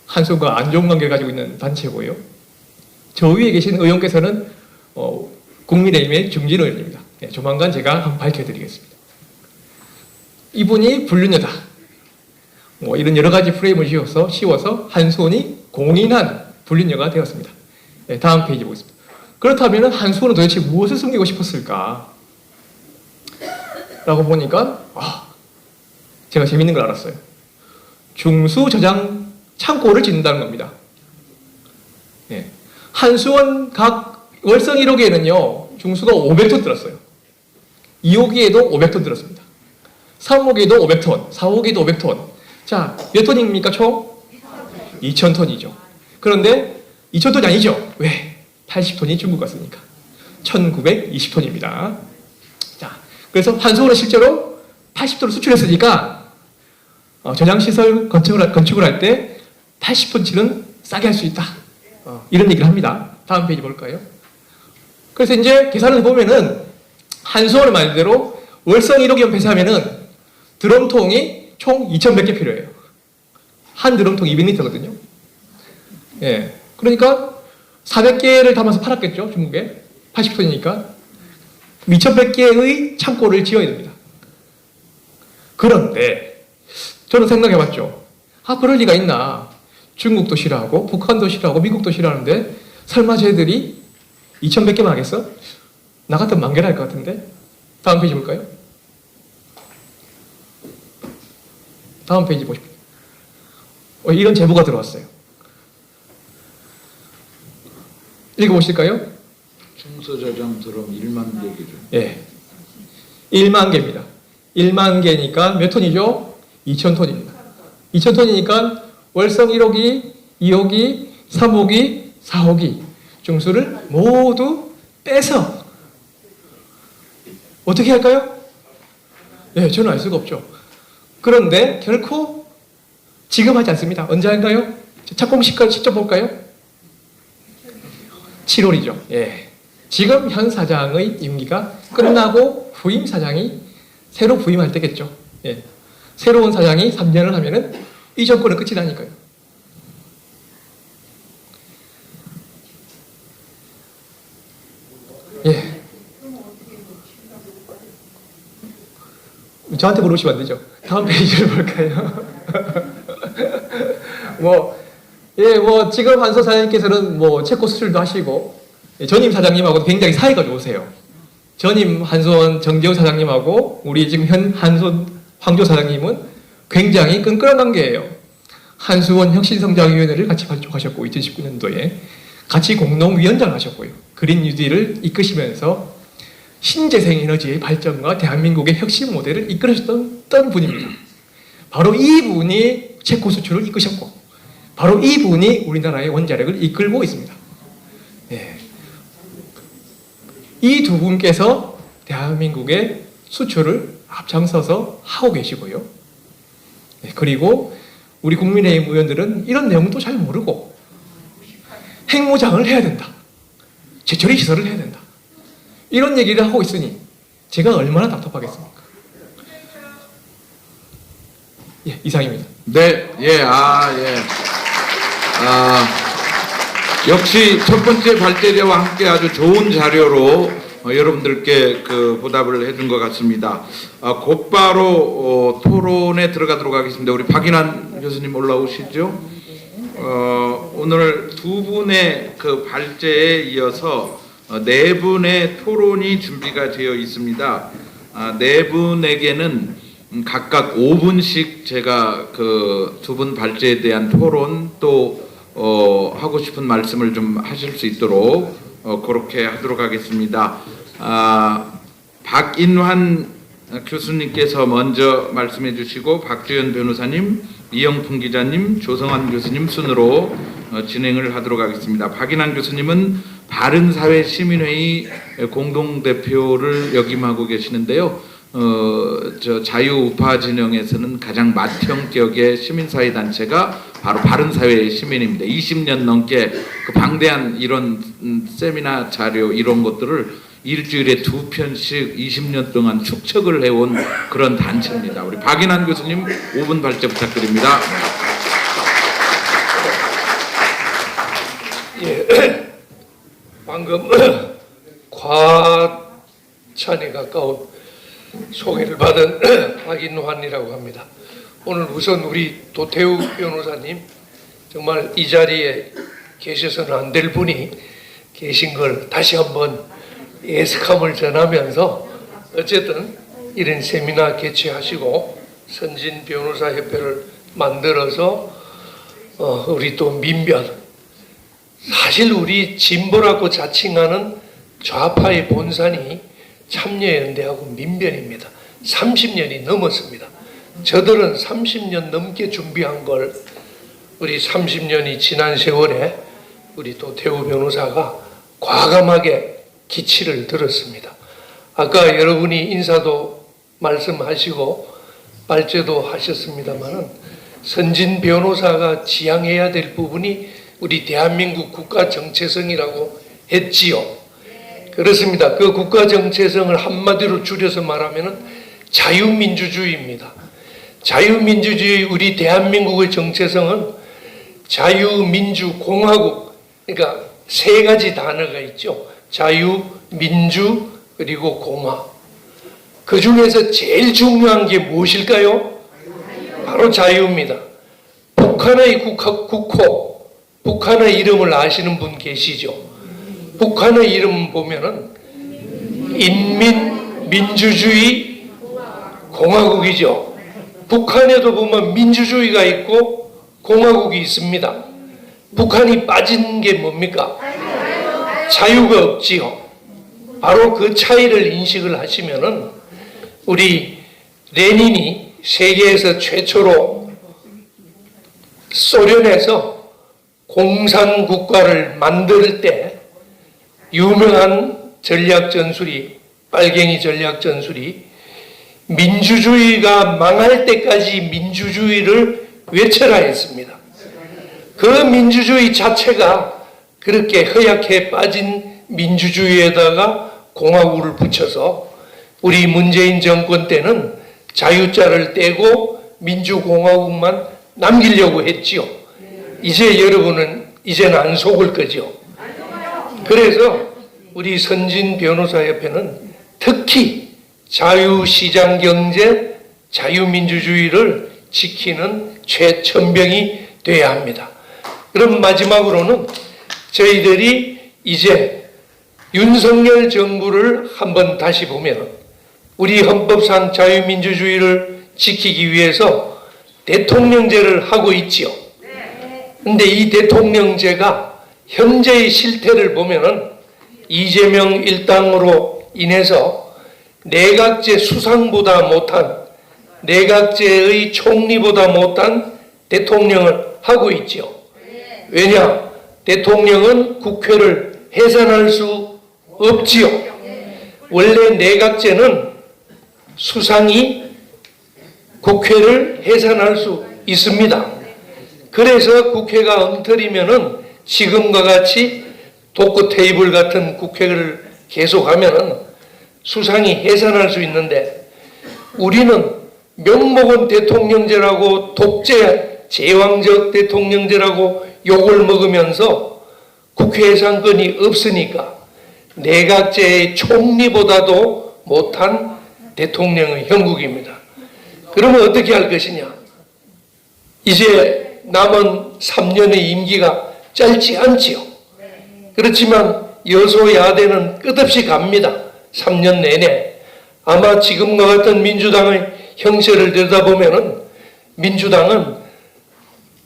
한수원과 안 좋은 관계를 가지고 있는 단체고요. 저 위에 계신 의원께서는 국민의힘의 중진 의원입니다. 네, 조만간 제가 한번 밝혀드리겠습니다. 이분이 불륜녀다. 뭐 이런 여러 가지 프레임을 씌워서 한수원이 공인한 불륜녀가 되었습니다. 네, 다음 페이지 보겠습니다. 그렇다면 한수원은 도대체 무엇을 숨기고 싶었을까? 라고 보니까 제가 재밌는 걸 알았어요. 중수 저장 창고를 짓는다는 겁니다. 네. 한수원 각 월성 1호기에는요 중수가 500톤 들었어요. 2호기에도 500톤 들었습니다. 3호기에도 500톤, 4호기에도 500톤. 자, 몇 톤입니까 총? 2000톤이죠. 그런데 2000톤이 아니죠. 왜? 80톤이 중국 갔으니까 1920톤입니다. 자, 그래서 한수원은 실제로 80톤을 수출했으니까 저장시설 건축을 할 때 80톤치는 싸게 할 수 있다. 이런 얘기를 합니다. 다음 페이지 볼까요? 그래서 이제 계산을 해보면은 한수원을 말대로 월성 1호기만 폐쇄하면은 드럼통이 총 2100개 필요해요. 한 드럼통 200리터거든요. 예. 그러니까 400개를 담아서 팔았겠죠, 중국에. 80톤이니까. 2100개의 창고를 지어야 됩니다. 그런데 저는 생각해봤죠. 그럴 리가 있나. 중국도 싫어하고 북한도 싫어하고 미국도 싫어하는데 설마 쟤들이 2100개만 하겠어? 나 같으면 10,000개나 할 것 같은데. 다음 페이지 볼까요? 다음 페이지 보십시오. 이런 제보가 들어왔어요. 읽어보실까요?
중서 저장 드럼 1만 개죠.
예. 1만 개입니다. 1만 개니까 몇 톤이죠? 2000톤입니다. 2000톤이니까 월성 1호기, 2호기, 3호기, 4호기 중수를 모두 빼서 어떻게 할까요? 예, 저는 알 수가 없죠. 그런데 결코 지금 하지 않습니다. 언제 할까요? 착공식까지 직접 볼까요? 7월이죠. 예. 지금 현 사장의 임기가 끝나고 후임 사장이 새로 부임할 때겠죠. 예. 새로운 사장이 3년을 하면은 이 정권은 끝이 나니까요. 예. 저한테 물으시면 안 되죠. 다음 페이지를 볼까요? 지금 한소 사장님께서는 체코 수출도 하시고, 전임 사장님하고 굉장히 사이가 좋으세요. 전임 한수원 정재우 사장님하고 우리 지금 현 한수원 황조 사장님은 굉장히 끈끈한 관계예요. 한수원 혁신성장위원회를 같이 발족하셨고 2019년도에 같이 공동위원장을 하셨고요. 그린 뉴딜을 이끄시면서 신재생에너지의 발전과 대한민국의 혁신 모델을 이끌으셨던 분입니다. 바로 이분이 체코 수출을 이끄셨고 바로 이분이 우리나라의 원자력을 이끌고 있습니다. 네. 이 두 분께서 대한민국의 수출을 앞장서서 하고 계시고요. 네. 그리고 우리 국민의힘 의원들은 이런 내용도 잘 모르고 핵무장을 해야 된다. 재처리 시설을 해야 된다. 이런 얘기를 하고 있으니 제가 얼마나 답답하겠습니까? 예, 이상입니다.
네, 예. 역시 첫 번째 발제대와 함께 아주 좋은 자료로 여러분들께 보답을 해준 것 같습니다. 곧바로 토론에 들어가도록 하겠습니다. 우리 박인환 교수님 올라오시죠. 오늘 두 분의 발제에 이어서 네 분의 토론이 준비가 되어 있습니다. 네 분에게는 각각 5분씩 제가 두 분 발제에 대한 토론 또 하고 싶은 말씀을 좀 하실 수 있도록 그렇게 하도록 하겠습니다. 박인환 교수님께서 먼저 말씀해 주시고 박주연 변호사님, 이영풍 기자님, 조성환 교수님 순으로 진행을 하도록 하겠습니다. 박인환 교수님은 바른사회 시민회의 공동대표를 역임하고 계시는데요. 자유우파 진영에서는 가장 맏형격의 시민사회 단체가 바로 바른사회 시민입니다. 20년 넘게 그 방대한 이런 세미나 자료 이런 것들을 일주일에 2편씩 20년 동안 축적을 해온 그런 단체입니다. 우리 박인환 교수님 5분 발제 부탁드립니다.
예, 방금 과찬에 가까운 소개를 받은 박인환이라고 합니다. 오늘 우선 우리 도태우 변호사님 정말 이 자리에 계셔서는 안 될 분이 계신 걸 다시 한번 예스감을 전하면서 어쨌든 이런 세미나 개최하시고 선진 변호사 협회를 만들어서 우리 또 민변, 사실 우리 진보라고 자칭하는 좌파의 본산이 참여연대하고 민변입니다. 30년이 넘었습니다. 저들은 30년 넘게 준비한 걸 우리 30년이 지난 세월에 우리 도태우 변호사가 과감하게 기치를 들었습니다. 아까 여러분이 인사도 말씀하시고 발제도 하셨습니다마는 선진 변호사가 지향해야 될 부분이 우리 대한민국 국가 정체성이라고 했지요. 그렇습니다. 그 국가 정체성을 한마디로 줄여서 말하면은 자유민주주의입니다. 자유민주주의, 우리 대한민국의 정체성은 자유민주공화국, 그러니까 세 가지 단어가 있죠. 자유, 민주, 그리고 공화. 그 중에서 제일 중요한 게 무엇일까요? 바로 자유입니다. 북한의 국호, 북한의 이름을 아시는 분 계시죠? 북한의 이름 보면은 인민민주주의 공화국이죠. 북한에도 보면 민주주의가 있고 공화국이 있습니다. 북한이 빠진 게 뭡니까? 자유가 없지요. 바로 그 차이를 인식을 하시면은 우리 레닌이 세계에서 최초로 소련에서 공산국가를 만들 때 유명한 전략 전술이, 빨갱이 전략 전술이 민주주의가 망할 때까지 민주주의를 외쳐라 했습니다. 그 민주주의 자체가 그렇게 허약해 빠진 민주주의에다가 공화국을 붙여서 우리 문재인 정권 때는 자유자를 떼고 민주공화국만 남기려고 했지요. 이제 여러분은 이제는 안 속을 거죠. 그래서 우리 선진 변호사협회는 특히 자유시장경제, 자유민주주의를 지키는 최천병이 돼야 합니다. 그럼 마지막으로는 저희들이 이제 윤석열 정부를 한번 다시 보면 우리 헌법상 자유민주주의를 지키기 위해서 대통령제를 하고 있지요. 근데 이 대통령제가 현재의 실태를 보면은 이재명 일당으로 인해서 내각제 수상보다 못한, 내각제의 총리보다 못한 대통령을 하고 있죠. 왜냐? 대통령은 국회를 해산할 수 없지요. 원래 내각제는 수상이 국회를 해산할 수 있습니다. 그래서 국회가 엉터리면은 지금과 같이 독거 테이블 같은 국회를 계속하면은 수상이 해산할 수 있는데, 우리는 명목은 대통령제라고 독재, 제왕적 대통령제라고 욕을 먹으면서 국회 해산권이 없으니까 내각제의 총리보다도 못한 대통령의 형국입니다. 그러면 어떻게 할 것이냐? 이제 남은 3년의 임기가 짧지 않지요. 그렇지만 여소야대는 끝없이 갑니다. 3년 내내. 아마 지금과 같은 민주당의 형세를 들여다보면은 민주당은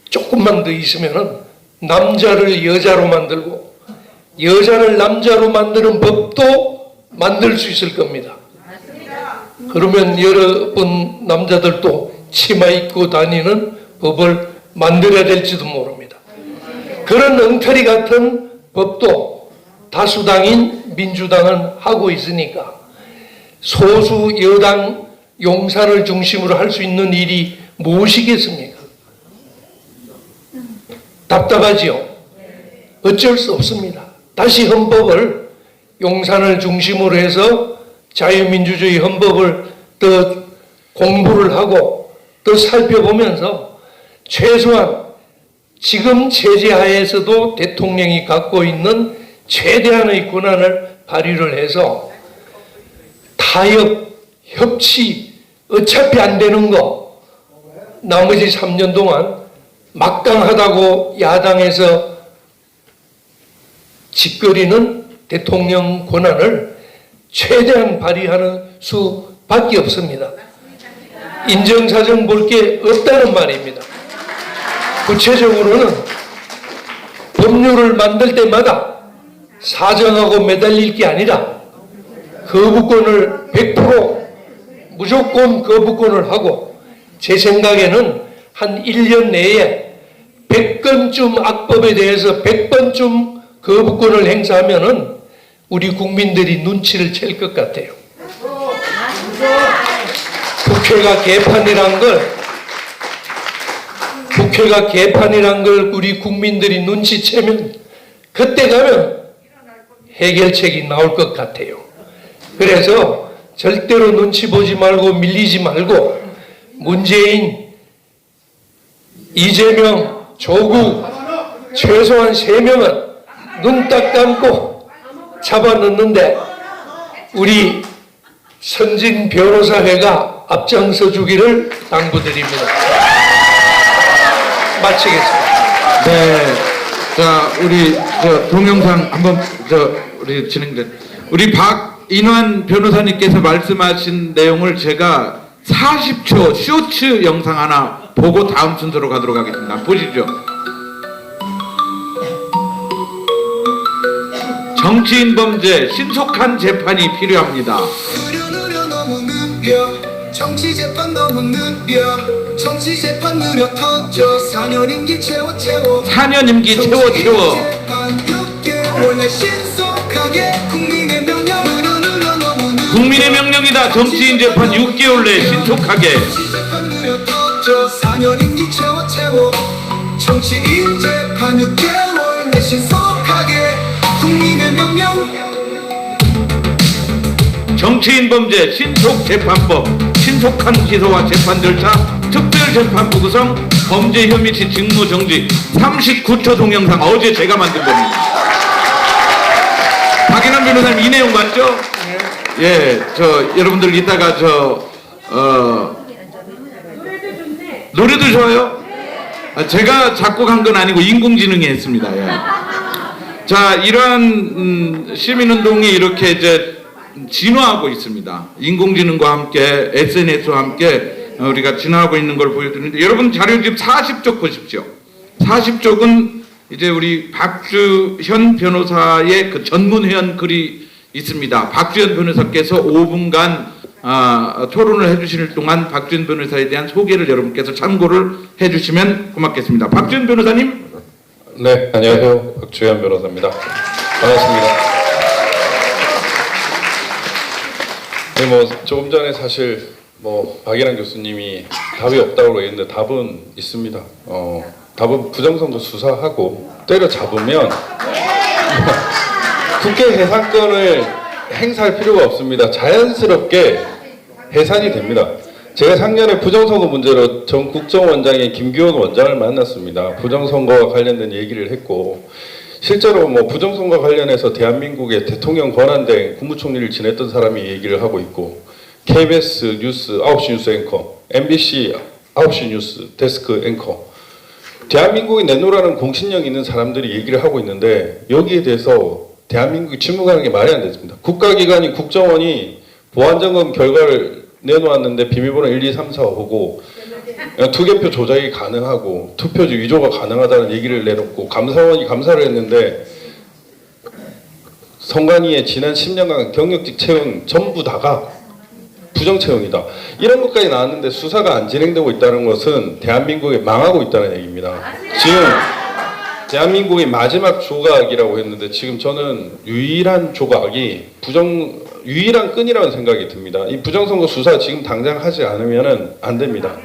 조금만 더 있으면은 남자를 여자로 만들고 여자를 남자로 만드는 법도 만들 수 있을 겁니다. 그러면 여러분 남자들도 치마 입고 다니는 법을 만들어야 될지도 모릅니다. 그런 엉터리 같은 법도 다수당인 민주당은 하고 있으니까 소수 여당 용산을 중심으로 할 수 있는 일이 무엇이겠습니까? 답답하지요. 어쩔 수 없습니다. 다시 헌법을 용산을 중심으로 해서 자유민주주의 헌법을 더 공부를 하고 더 살펴보면서 최소한 지금 체제 하에서도 대통령이 갖고 있는 최대한의 권한을 발휘를 해서 타협, 협치, 어차피 안 되는 거 나머지 3년 동안 막강하다고 야당에서 짓거리는 대통령 권한을 최대한 발휘하는 수밖에 없습니다. 인정사정 볼 게 없다는 말입니다. 구체적으로는 법률을 만들 때마다 사정하고 매달릴 게 아니라 거부권을 100% 무조건 거부권을 하고 제 생각에는 한 1년 내에 100건쯤 악법에 대해서 100번쯤 거부권을 행사하면은 우리 국민들이 눈치를 챌 것 같아요. 국회가 개판이란 걸 우리 국민들이 눈치채면 그때 가면 해결책이 나올 것 같아요. 그래서 절대로 눈치 보지 말고 밀리지 말고 문재인, 이재명, 조국 최소한 3명은 눈 딱 감고 잡아넣는데 우리 선진 변호사회가 앞장서 주기를 당부드립니다. 마치겠습니다.
네. 자, 우리 동영상 한번 우리 진행된 우리 박인환 변호사님께서 말씀하신 내용을 제가 40초 쇼츠 영상 하나 보고 다음 순서로 가도록 하겠습니다. 보시죠. 정치인 범죄 신속한 재판이 필요합니다.
느려 너무 느려 정치 재판 너무 느려 정치 재판 느려 터져 4년 임기 채워
4년 임기 채워
재판 6개월 신속하게 국민의 명령 느려 너무 느려
국민의 명령이다. 정치인 재판 6개월 내 신속하게.
정치 재판 느려 터져 4년 임기 채워 정치인 재판 6개월 내 신속하게 국민의 명령
정치인 범죄 신속재판법, 신속한 기소와 재판 절차, 특별재판부 구성, 범죄 혐의 시 직무 정지. 39초 동영상 어제 제가 만든 겁니다. 박인환 변호사님 이 내용 맞죠? 예, 여러분들 이따가 노래도 좋아요? 제가 작곡한 건 아니고 인공지능이 했습니다. 예. 자, 이러한 시민운동이 이렇게 이제 진화하고 있습니다. 인공지능과 함께 SNS와 함께 우리가 진화하고 있는 걸 보여드리는데 여러분 자료집 40쪽 보십시오. 40쪽은 이제 우리 박주현 변호사의 그 전문회원 글이 있습니다. 박주현 변호사께서 5분간 토론을 해주실 동안 박주현 변호사에 대한 소개를 여러분께서 참고를 해주시면 고맙겠습니다. 박주현 변호사님.
네, 안녕하세요. 박주현 변호사입니다. 반갑습니다. 네, 조금 전에 사실 박인환 교수님이 답이 없다고 했는데 답은 있습니다. 답은 부정선거 수사하고 때려잡으면 국회 해산권을 행사할 필요가 없습니다. 자연스럽게 해산이 됩니다. 제가 작년에 부정선거 문제로 전 국정원장의 김기현 원장을 만났습니다. 부정선거와 관련된 얘기를 했고 실제로 부정선거 관련해서 대한민국의 대통령 권한대행 국무총리를 지냈던 사람이 얘기를 하고 있고 KBS 뉴스 9시 뉴스 앵커, MBC 9시 뉴스 데스크 앵커 대한민국이 내놓으라는 공신력 있는 사람들이 얘기를 하고 있는데 여기에 대해서 대한민국이 침묵하는 게 말이 안 됐습니다. 국가기관인 국정원이 보안점검 결과를 내놓았는데 비밀번호 1, 2, 3, 4 보고 투개표 조작이 가능하고 투표지 위조가 가능하다는 얘기를 내놓고 감사원이 감사를 했는데 선관위의 지난 10년간 경력직 채용 전부 다가 부정채용이다. 이런 것까지 나왔는데 수사가 안 진행되고 있다는 것은 대한민국이 망하고 있다는 얘기입니다. 지금 대한민국의 마지막 조각이라고 했는데 지금 저는 유일한 조각이 유일한 끈이라는 생각이 듭니다. 이 부정선거 수사 지금 당장 하지 않으면 안 됩니다.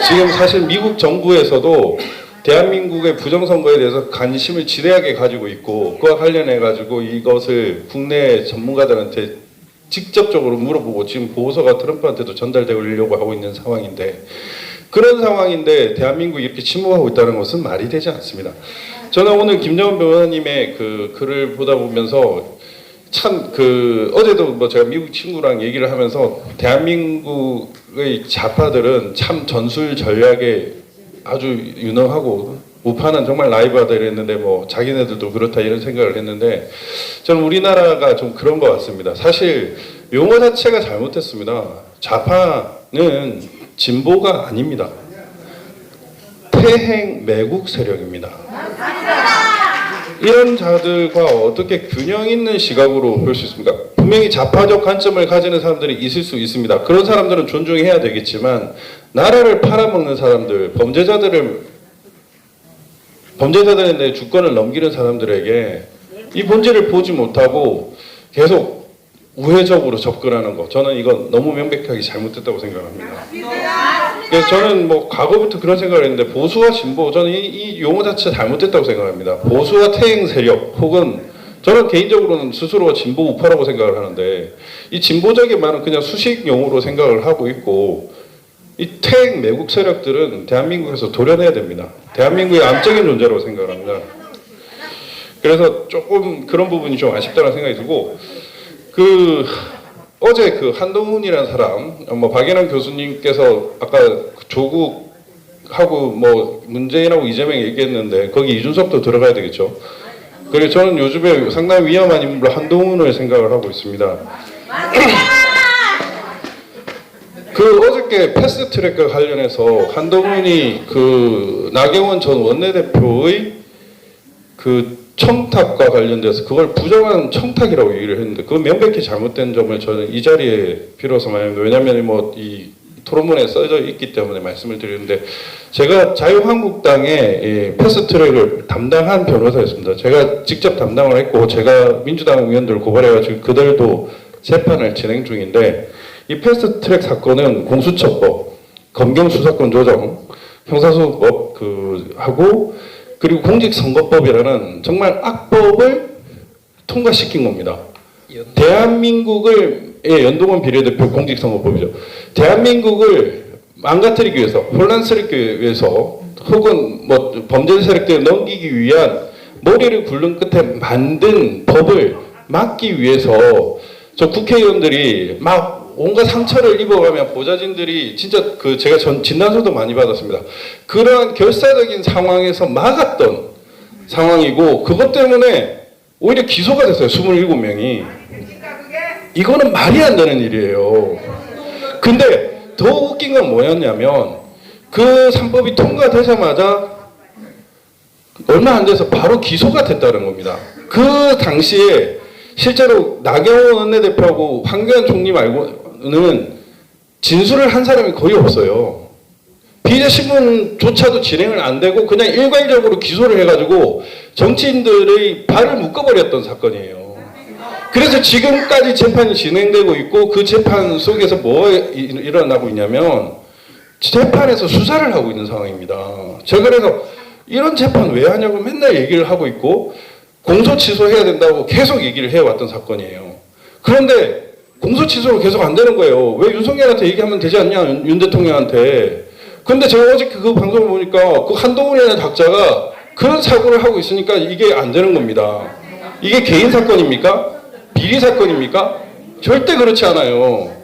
지금 사실 미국 정부에서도 대한민국의 부정선거에 대해서 관심을 지대하게 가지고 있고 그와 관련해 가지고 이것을 국내 전문가들한테 직접적으로 물어보고 지금 보고서가 트럼프한테도 전달되려고 하고 있는 상황인데 그런 상황인데 대한민국이 이렇게 침묵하고 있다는 것은 말이 되지 않습니다. 저는 오늘 김정은 변호사님의 그 글을 보다 보면서 참 어제도 뭐 제가 미국 친구랑 얘기를 하면서 대한민국의 좌파들은 참 전술 전략에 아주 유능하고 우파는 정말 라이브하다 이랬는데 뭐 자기네들도 그렇다 이런 생각을 했는데 저는 우리나라가 좀 그런 것 같습니다. 사실 용어 자체가 잘못됐습니다. 좌파는 진보가 아닙니다. 퇴행 매국 세력입니다. 이런 자들과 어떻게 균형 있는 시각으로 볼 수 있습니까? 분명히 좌파적 관점을 가지는 사람들이 있을 수 있습니다. 그런 사람들은 존중해야 되겠지만 나라를 팔아먹는 사람들, 범죄자들의 주권을 넘기는 사람들에게 이 본질을 보지 못하고 계속 우회적으로 접근하는 거, 저는 이건 너무 명백하게 잘못됐다고 생각합니다. 그래서 저는 뭐 과거부터 그런 생각을 했는데 보수와 진보, 저는 이 용어 자체 잘못됐다고 생각합니다. 보수와 퇴행 세력 혹은 저는 개인적으로는 스스로가 진보 우파라고 생각을 하는데 이 진보적인 말은 그냥 수식 용어로 생각을 하고 있고 이 퇴행 매국 세력들은 대한민국에서 도려내야 됩니다. 대한민국의 암적인 존재라고 생각을 합니다. 그래서 조금 그런 부분이 좀 아쉽다는 생각이 들고 어제 한동훈이라는 사람, 뭐 박연한 교수님께서 아까 조국하고 뭐 문재인하고 이재명 얘기했는데 거기 이준석도 들어가야 되겠죠. 그리고 저는 요즘에 상당히 위험한 인물 한동훈을 생각을 하고 있습니다. 어저께 패스트트랙과 관련해서 한동훈이 나경원 전 원내대표의 청탁과 관련돼서 그걸 부정한 청탁이라고 얘기를 했는데 그건 명백히 잘못된 점을 저는 이 자리에 빌어서 말합니다. 왜냐하면 뭐 이 토론문에 써져 있기 때문에 말씀을 드리는데 제가 자유한국당의 패스트트랙을 담당한 변호사였습니다. 제가 직접 담당을 했고 제가 민주당 의원들 고발해가지고 그들도 재판을 진행 중인데 이 패스트트랙 사건은 공수처법, 검경수사권 조정, 형사소송법 하고 그리고 공직선거법이라는 정말 악법을 통과시킨 겁니다. 대한민국을 연동원 비례대표 공직선거법이죠. 대한민국을 망가뜨리기 위해서, 혼란스럽기 위해서, 혹은 뭐 범죄 세력들을 넘기기 위한 머리를 굴른 끝에 만든 법을 막기 위해서 저 국회의원들이 막 온갖 상처를 입어가면 보좌진들이 진짜 제가 진단서도 많이 받았습니다. 그러한 결사적인 상황에서 막았던 상황이고 그것 때문에 오히려 기소가 됐어요. 27명이. 이거는 말이 안 되는 일이에요. 근데 더 웃긴 건 뭐였냐면 그 3법이 통과되자마자 얼마 안 돼서 바로 기소가 됐다는 겁니다. 그 당시에 실제로 나경원 원내대표하고 황교안 총리 말고는 진술을 한 사람이 거의 없어요. 비제 신문조차도 진행을 안 되고 그냥 일괄적으로 기소를 해가지고 정치인들의 발을 묶어버렸던 사건이에요. 그래서 지금까지 재판이 진행되고 있고 그 재판 속에서 뭐가 일어나고 있냐면 재판에서 수사를 하고 있는 상황입니다. 제가 그래서 이런 재판 왜 하냐고 맨날 얘기를 하고 있고 공소 취소해야 된다고 계속 얘기를 해왔던 사건이에요. 그런데 공소 취소가 계속 안 되는 거예요. 왜 윤석열한테 얘기하면 되지 않냐, 윤 대통령한테. 근데 제가 어제 그 방송을 보니까 그 한동훈이라는 작자가 그런 사고를 하고 있으니까 이게 안 되는 겁니다. 이게 개인 사건입니까? 비리 사건입니까? 절대 그렇지 않아요.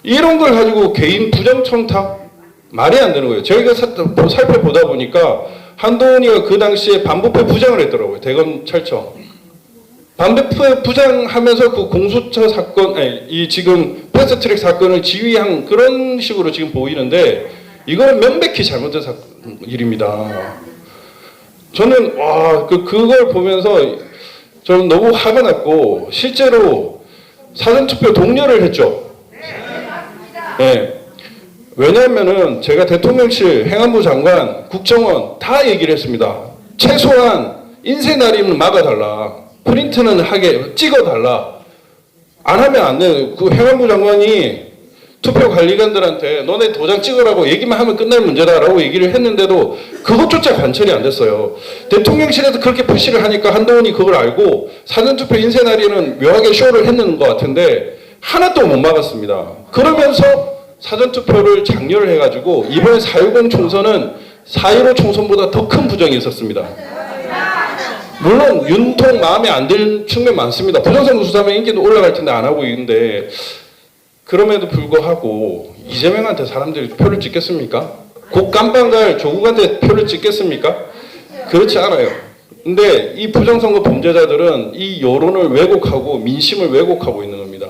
이런 걸 가지고 개인 부정청탁? 말이 안 되는 거예요. 저희가 살펴보다 보니까 한동훈이가 그 당시에 반부패 부장을 했더라고요. 대검찰청. 반부패 부장하면서 그 공수처 사건, 이 지금 패스트트랙 사건을 지휘한 그런 식으로 지금 보이는데 이거는 명백히 잘못된 일입니다. 저는 그걸 보면서 저는 너무 화가 났고 실제로 사전투표 독려를 했죠. 네. 왜냐하면은 제가 대통령실, 행안부 장관, 국정원 다 얘기를 했습니다. 최소한 인쇄날임을 막아달라. 프린트는 찍어달라. 안 하면 안 돼. 그 행안부 장관이 투표 관리관들한테 너네 도장 찍으라고 얘기만 하면 끝날 문제다라고 얘기를 했는데도 그것조차 관철이 안 됐어요. 대통령실에서 그렇게 푸시를 하니까 한동훈이 그걸 알고 사전투표 인쇄 날에는 묘하게 쇼를 했는 것 같은데 하나도 못 막았습니다. 그러면서 사전투표를 장려를 해가지고 이번에 4.10 총선은 4.15 총선보다 더 큰 부정이 있었습니다. 물론 윤통 마음에 안 드는 측면 많습니다. 부정선거 수사면 인기도 올라갈 텐데 안 하고 있는데 그럼에도 불구하고 이재명한테 사람들이 표를 찍겠습니까? 곧 깜빵갈 조국한테 표를 찍겠습니까? 그렇지 않아요. 근데 이 부정선거 범죄자들은 이 여론을 왜곡하고 민심을 왜곡하고 있는 겁니다.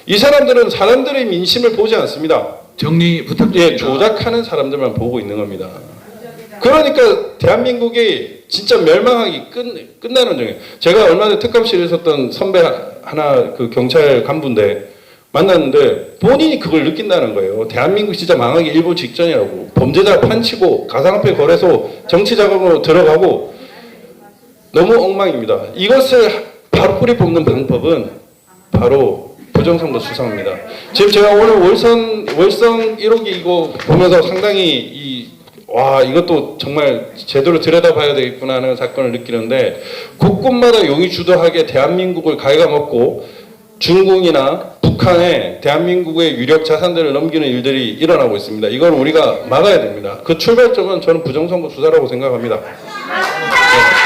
이 사람들은 사람들의 민심을 보지 않습니다.
정리 부탁드립니다.
예, 조작하는 사람들만 보고 있는 겁니다. 그러니까 대한민국이 진짜 멸망하기 끝나는 중이에요. 제가 얼마 전에 특감실에 있었던 선배 하나 그 경찰 간부인데 만났는데 본인이 그걸 느낀다는 거예요. 대한민국 진짜 망하기 일보 직전이라고. 범죄자 판치고 가상화폐 거래소 정치 자금으로 들어가고 너무 엉망입니다. 이것을 바로 뿌리 뽑는 방법은 바로 부정선거 수사입니다. 지금 제가 오늘 월성 1호기 이거 보면서 상당히 와 이것도 정말 제대로 들여다봐야 되겠구나 하는 사건을 느끼는데 곳곳마다 용의 주도하게 대한민국을 갉아먹고 중국이나 북한에 대한민국의 유력 자산들을 넘기는 일들이 일어나고 있습니다. 이건 우리가 막아야 됩니다. 그 출발점은 저는 부정선거 수사라고 생각합니다. 네,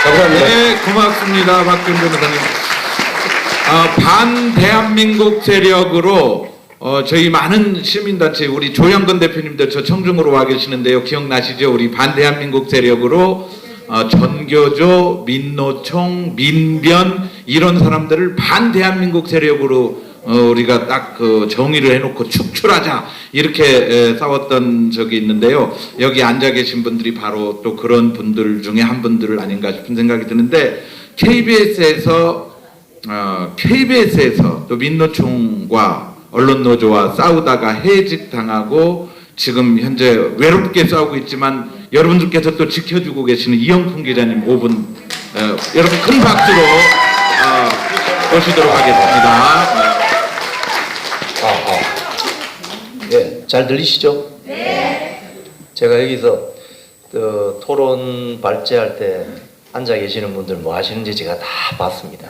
감사합니다.
네, 고맙습니다. 박준 변호사님. 반 대한민국 세력으로 저희 많은 시민단체 우리 조영근 대표님들 저 청중으로 와 계시는데요. 기억나시죠? 우리 반 대한민국 세력으로 전교조, 민노총, 민변 이런 사람들을 반 대한민국 세력으로 우리가 딱 그 정의를 해놓고 축출하자 이렇게 싸웠던 적이 있는데요. 여기 앉아 계신 분들이 바로 또 그런 분들 중에 한 분들 아닌가 싶은 생각이 드는데 KBS에서 또 민노총과 언론노조와 싸우다가 해직당하고 지금 현재 외롭게 싸우고 있지만 여러분들께서 또 지켜주고 계시는 이영풍 기자님 5분 여러분 큰 박수로 모시도록 하겠습니다.
네, 잘 들리시죠? 네. 제가 여기서 그 토론 발제할 때 앉아 계시는 분들 뭐 하시는지 제가 다 봤습니다.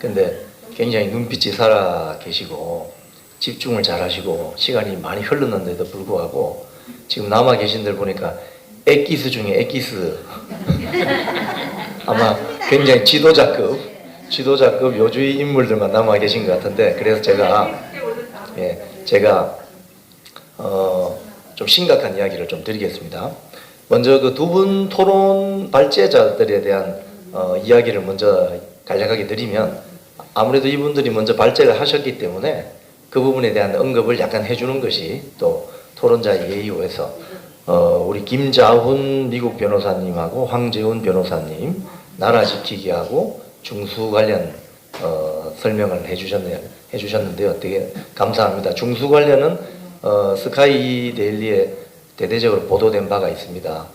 근데 굉장히 눈빛이 살아 계시고 집중을 잘 하시고 시간이 많이 흘렀는데도 불구하고 지금 남아 계신 들 보니까 엑기스 중에 엑기스 아마 굉장히 지도자급 요주의 인물들만 남아 계신 것 같은데 그래서 제가 좀 심각한 이야기를 좀 드리겠습니다. 먼저 그 두 분 토론 발제자들에 대한 이야기를 먼저 간략하게 드리면 아무래도 이분들이 먼저 발제를 하셨기 때문에 그 부분에 대한 언급을 약간 해주는 것이 또 토론자의 예의로해서 우리 김자훈 미국 변호사님하고 황재훈 변호사님 나라 지키기하고 중수 관련 설명을 해주셨는데요. 되게 감사합니다. 중수 관련은 스카이 데일리에 대대적으로 보도된 바가 있습니다.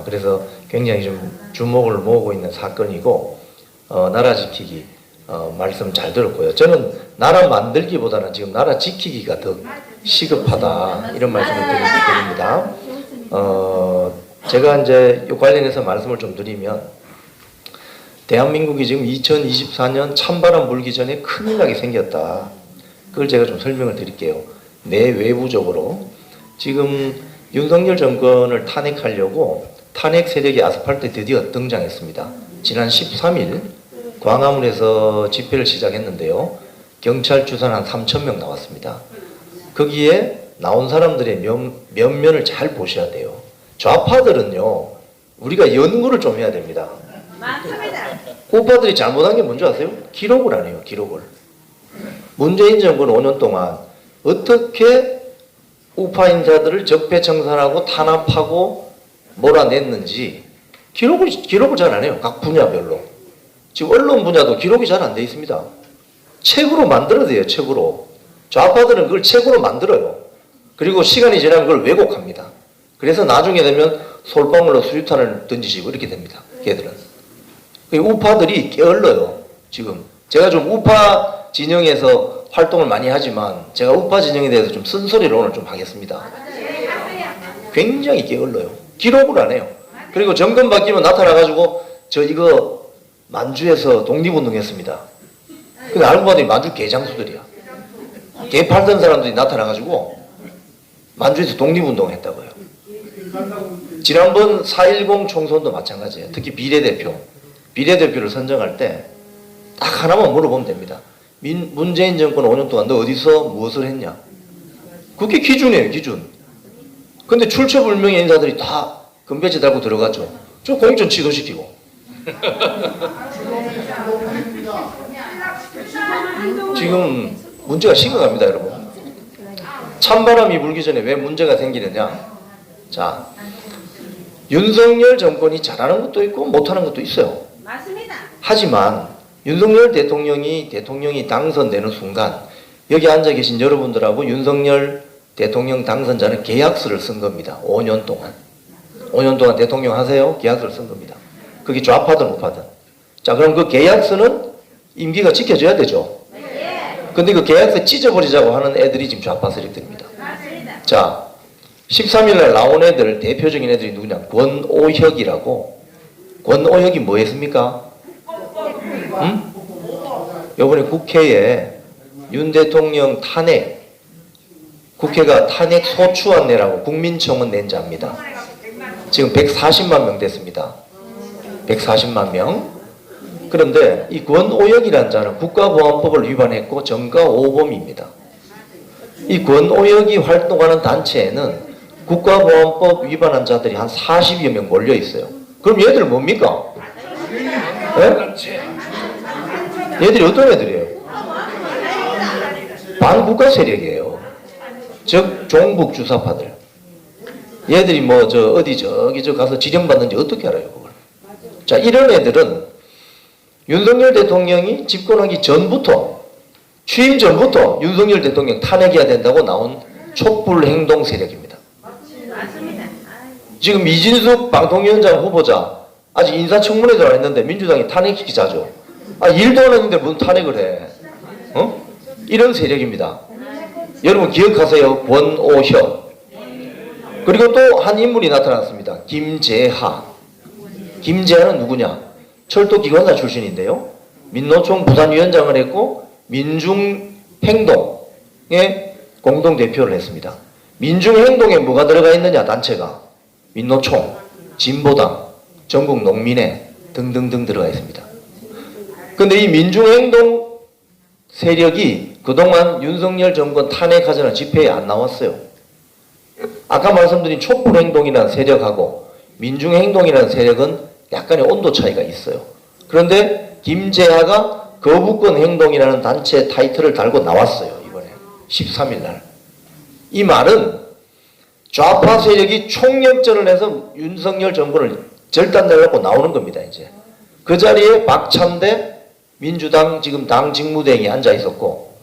그래서 굉장히 좀 주목을 모으고 있는 사건이고 나라 지키기 말씀 잘 들었고요. 저는 나라 만들기보다는 지금 나라 지키기가 더 시급하다 이런 말씀을 드립니다. 제가 이제 이 관련해서 말씀을 좀 드리면 대한민국이 지금 2024년 찬바람 불기 전에 큰일 나게 생겼다. 그걸 제가 좀 설명을 드릴게요. 내외부적으로 지금 윤석열 정권을 탄핵하려고 탄핵 세력이 아스팔트에 드디어 등장했습니다. 지난 13일 광화문에서 집회를 시작했는데요. 경찰 주산 한 3,000명 나왔습니다. 거기에 나온 사람들의 면면을 잘 보셔야 돼요. 좌파들은요. 우리가 연구를 좀 해야 됩니다. 맞습니다. 우파들이 잘못한 게 뭔지 아세요? 기록을 안 해요. 기록을. 문재인 정권 5년 동안 어떻게 우파 인사들을 적폐청산하고 탄압하고 몰아냈는지 기록을 잘 안 해요. 각 분야별로. 지금 언론 분야도 기록이 잘 안 돼 있습니다. 책으로 만들어야 돼요. 책으로. 좌파들은 그걸 책으로 만들어요. 그리고 시간이 지나면 그걸 왜곡합니다. 그래서 나중에 되면 솔방울로 수류탄을 던지시고 이렇게 됩니다. 걔들은. 우파들이 게을러요. 지금 제가 좀 우파 진영에서 활동을 많이 하지만 제가 우파 진영에 대해서 좀 쓴소리를 오늘 좀 하겠습니다. 굉장히 게을러요. 기록을 안 해요. 그리고 정권 바뀌면 나타나가지고 저 이거 만주에서 독립운동했습니다. 근데 알고 봤더니 만주 개장수들이야. 개 팔던 사람들이 나타나가지고 만주에서 독립운동했다고요. 지난번 4.10 총선도 마찬가지예요. 특히 비례대표를 선정할 때 딱 하나만 물어보면 됩니다. 문재인 정권 5년 동안 너 어디서 무엇을 했냐? 그게 기준이에요, 기준. 근데 출처불명의 인사들이 다 금배지 달고 들어갔죠. 저 공천 취소시키고. 지금 문제가 심각합니다, 여러분. 찬바람이 불기 전에 왜 문제가 생기느냐? 자, 윤석열 정권이 잘하는 것도 있고 못하는 것도 있어요.
맞습니다.
하지만 윤석열 대통령이 당선되는 순간 여기 앉아 계신 여러분들하고 윤석열 대통령 당선자는 계약서를 쓴 겁니다. 5년 동안. 5년 동안 대통령 하세요? 계약서를 쓴 겁니다. 그게 좌파든 우파든. 자, 그럼 그 계약서는 임기가 지켜져야 되죠. 근데 그 계약서 찢어버리자고 하는 애들이 지금 좌파 세력들입니다. 자, 13일 날 나온 애들, 대표적인 애들이 누구냐? 권오혁이라고. 권오혁이 뭐 했습니까? 응? 요번에 국회에 윤 대통령 탄핵, 국회가 탄핵 소추안 내라고 국민청원 낸 자입니다. 지금 140만 명 됐습니다. 140만 명. 그런데 이 권오혁이라는 자는 국가보안법을 위반했고 정가 5범입니다. 이 권오혁이 활동하는 단체에는 국가보안법 위반한 자들이 한 40여 명 몰려 있어요. 그럼 얘들 뭡니까? 네? 얘들이 어떤 애들이에요? 반국가 세력이에요. 즉 종북 주사파들. 얘들이 뭐 저기 가서 지령받는지 어떻게 알아요, 그걸? 자, 이런 애들은 윤석열 대통령이 집권하기 전부터, 취임 전부터 윤석열 대통령 탄핵해야 된다고 나온 촛불 행동 세력입니다. 지금 이진숙 방통위원장 후보자 아직 인사청문회도 안 했는데 민주당이 탄핵시키자죠. 일도 안 했는데 무슨 탄핵을 해? 이런 세력입니다. 여러분 기억하세요. 권오혁. 그리고 또 한 인물이 나타났습니다. 김재하. 김재하는 누구냐? 철도기관사 출신인데요. 민노총 부산위원장을 했고 민중행동의 공동대표를 했습니다. 민중행동에 뭐가 들어가 있느냐? 단체가 민노총, 진보당, 전국농민회 등등등 들어가 있습니다. 근데 이 민중행동 세력이 그동안 윤석열 정권 탄핵하자는 집회에 안 나왔어요. 아까 말씀드린 촛불행동이라는 세력하고 민중행동이라는 세력은 약간의 온도 차이가 있어요. 그런데 김재하가 거부권 행동이라는 단체 타이틀을 달고 나왔어요. 이번에 13일 날. 이 말은 좌파 세력이 총력전을 해서 윤석열 정권을 절단내려고 나오는 겁니다. 이제 그 자리에 박찬대 민주당 지금 당 직무대행이 앉아 있었고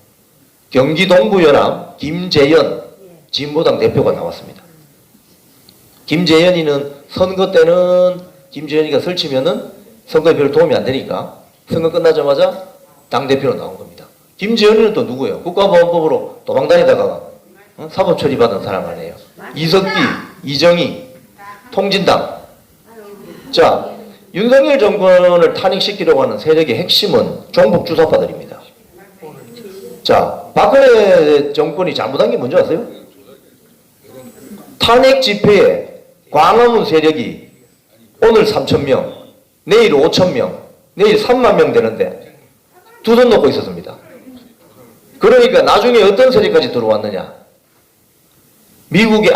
경기 동부연합 김재현 진보당 대표가 나왔습니다. 김재현이는 선거 때는 김재현이가 설치면은 선거에 별로 도움이 안 되니까 선거 끝나자마자 당 대표로 나온 겁니다. 김재현이는 또 누구예요? 국가보안법으로 도망다니다가 사법 처리받은 사람 아니에요. 이석기, 이정희, 통진당. 자, 윤석열 정권을 탄핵시키려고 하는 세력의 핵심은 종북 주사파들입니다. 자, 박근혜 정권이 잘못한 게 뭔지 아세요? 탄핵 집회에 광화문 세력이 오늘 3,000명, 내일 5,000명, 내일 3만 명 되는데 두 손 놓고 있었습니다. 그러니까 나중에 어떤 세력까지 들어왔느냐? 미국의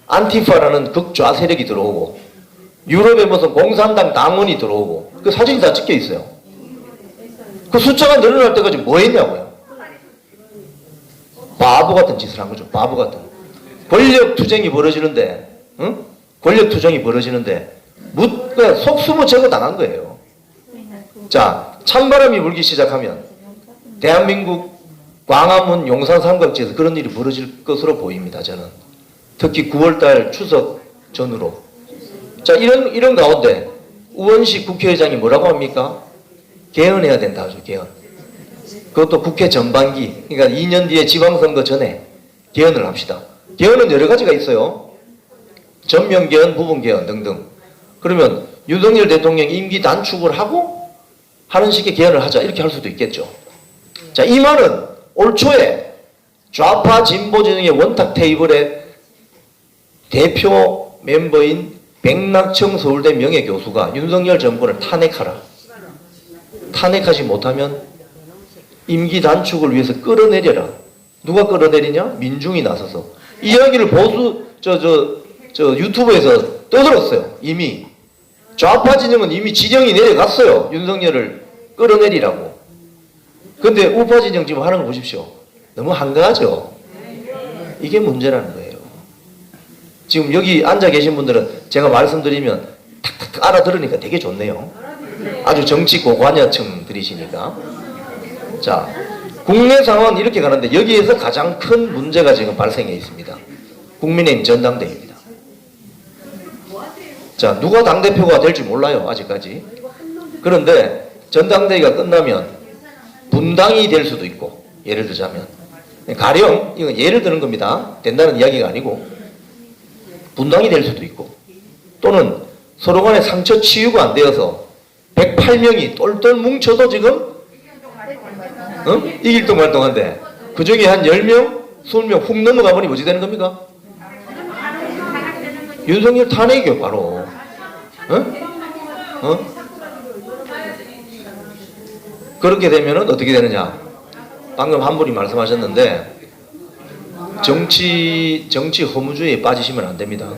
안티파라는 극좌 세력이 들어오고 유럽에 무슨 공산당 당원이 들어오고 그 사진이 다 찍혀 있어요. 그 숫자가 늘어날 때까지 뭐 했냐고요? 바보 같은 짓을 한 거죠. 바보 같은. 권력 투쟁이 벌어지는데, 응? 권력 투쟁이 벌어지는데 그냥 속수무 제거 당한 거예요. 자, 찬바람이 불기 시작하면 대한민국 광화문 용산 삼각지에서 그런 일이 벌어질 것으로 보입니다. 저는 특히 9월달 추석 전후로. 자, 이런 가운데 우원식 국회의장이 뭐라고 합니까? 개헌해야 된다 하죠. 개헌. 그것도 국회 전반기, 그러니까 2년 뒤에 지방선거 전에 개헌을 합시다. 개헌은 여러 가지가 있어요. 전면 개헌, 부분 개헌 등등. 그러면 윤석열 대통령 임기 단축을 하고 하는 식의 개헌을 하자 이렇게 할 수도 있겠죠. 자, 이 말은 올 초에 좌파 진보 진영의 원탁 테이블에 대표 멤버인 백낙청 서울대 명예교수가 윤석열 정권을 탄핵하라. 탄핵하지 못하면 임기 단축을 위해서 끌어내려라. 누가 끌어내리냐? 민중이 나서서. 이 이야기를 보수 유튜브에서 떠들었어요. 이미 좌파 진영은 이미 지령이 내려갔어요. 윤석열을 끌어내리라고. 근데 우파 진영 지금 하는 거 보십시오. 너무 한가하죠. 이게 문제라는 거예요. 지금 여기 앉아 계신 분들은 제가 말씀드리면 탁탁 알아들으니까 되게 좋네요. 아주 정치 고관여층들이시니까. 자, 국내 상황은 이렇게 가는데 여기에서 가장 큰 문제가 지금 발생해 있습니다. 국민의힘 전당대회입니다. 자, 누가 당대표가 될지 몰라요. 아직까지. 그런데 전당대회가 끝나면 분당이 될 수도 있고, 예를 들자면 가령 이건 예를 드는 겁니다. 된다는 이야기가 아니고 분당이 될 수도 있고, 또는 서로 간에 상처 치유가 안 되어서 108명이 똘똘 뭉쳐도 지금 이길동말동한데 그 중에 한 10명, 20명 훅 넘어가 보니 뭐지 되는 겁니까? 윤석열 탄핵이요 바로. 그렇게 되면은 어떻게 되느냐? 방금 한 분이 말씀하셨는데 정치 허무주의에 빠지시면 안 됩니다.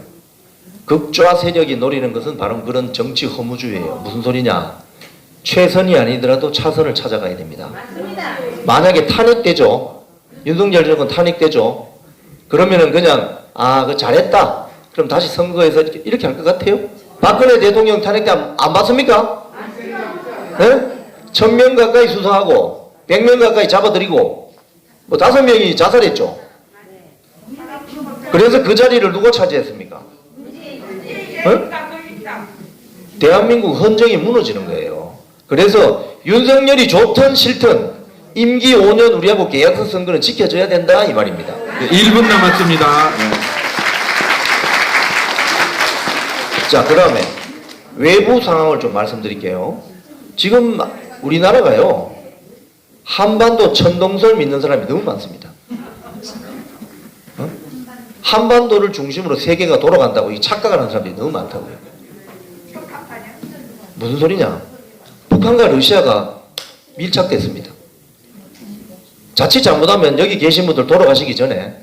극좌 세력이 노리는 것은 바로 그런 정치 허무주의예요. 무슨 소리냐? 최선이 아니더라도 차선을 찾아가야 됩니다. 만약에 탄핵되죠. 윤석열 정권 탄핵되죠. 그러면은 그냥 그 잘했다. 그럼 다시 선거에서 이렇게 할 것 같아요? 박근혜 대통령 탄핵 때 안 봤습니까? 네? 1000명 가까이 수사하고 100명 가까이 잡아들이고 뭐 5명이 자살했죠. 그래서 그 자리를 누가 차지했습니까? 대한민국 헌정이 무너지는 거예요. 그래서 윤석열이 좋든 싫든 임기 5년 우리하고 계약서 선거는 지켜줘야 된다 이 말입니다.
1분 남았습니다.
자, 그 다음에 외부 상황을 좀 말씀드릴게요. 지금 우리나라가요 한반도 천동설 믿는 사람이 너무 많습니다. 한반도를 중심으로 세계가 돌아간다고 이 착각을 하는 사람들이 너무 많다고요. 무슨 소리냐? 북한과 러시아가 밀착됐습니다. 자칫 잘못하면 여기 계신 분들 돌아가시기 전에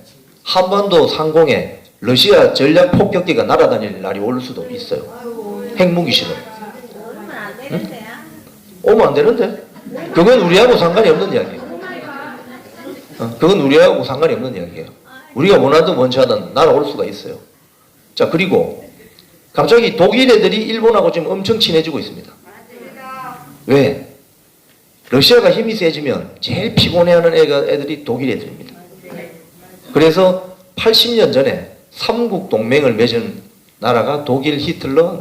한반도 상공에 러시아 전략 폭격기가 날아다닐 날이 올 수도 있어요. 핵무기 실험. 오면 안 되는데? 그건 우리하고 상관이 없는 이야기예요. 그건 우리하고 상관이 없는 이야기예요. 우리가 원하든 원치 않든 날아올 수가 있어요. 자, 그리고 갑자기 독일 애들이 일본하고 지금 엄청 친해지고 있습니다. 왜? 러시아가 힘이 세지면 제일 피곤해하는 애들이 독일 애들입니다. 그래서 80년 전에 삼국 동맹을 맺은 나라가 독일, 히틀러,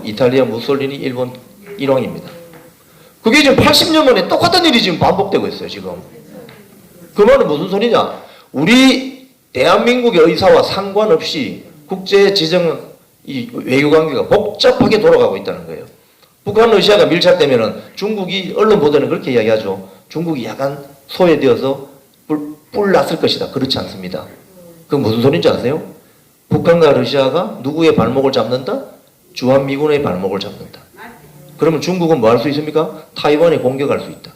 이탈리아, 무솔리니, 일본 일왕입니다. 그게 지금 80년 만에 똑같은 일이 지금 반복되고 있어요. 지금. 그 말은 무슨 소리냐? 우리 대한민국의 의사와 상관없이 국제 지정 이 외교관계가 복잡하게 돌아가고 있다는 거예요. 북한, 러시아가 밀착되면은 중국이 언론 보도는 그렇게 이야기하죠. 중국이 약간 소외되어서 뿔 났을 것이다. 그렇지 않습니다. 그건 무슨 소리인지 아세요? 북한과 러시아가 누구의 발목을 잡는다? 주한미군의 발목을 잡는다. 그러면 중국은 뭐 할 수 있습니까? 타이완에 공격할 수 있다.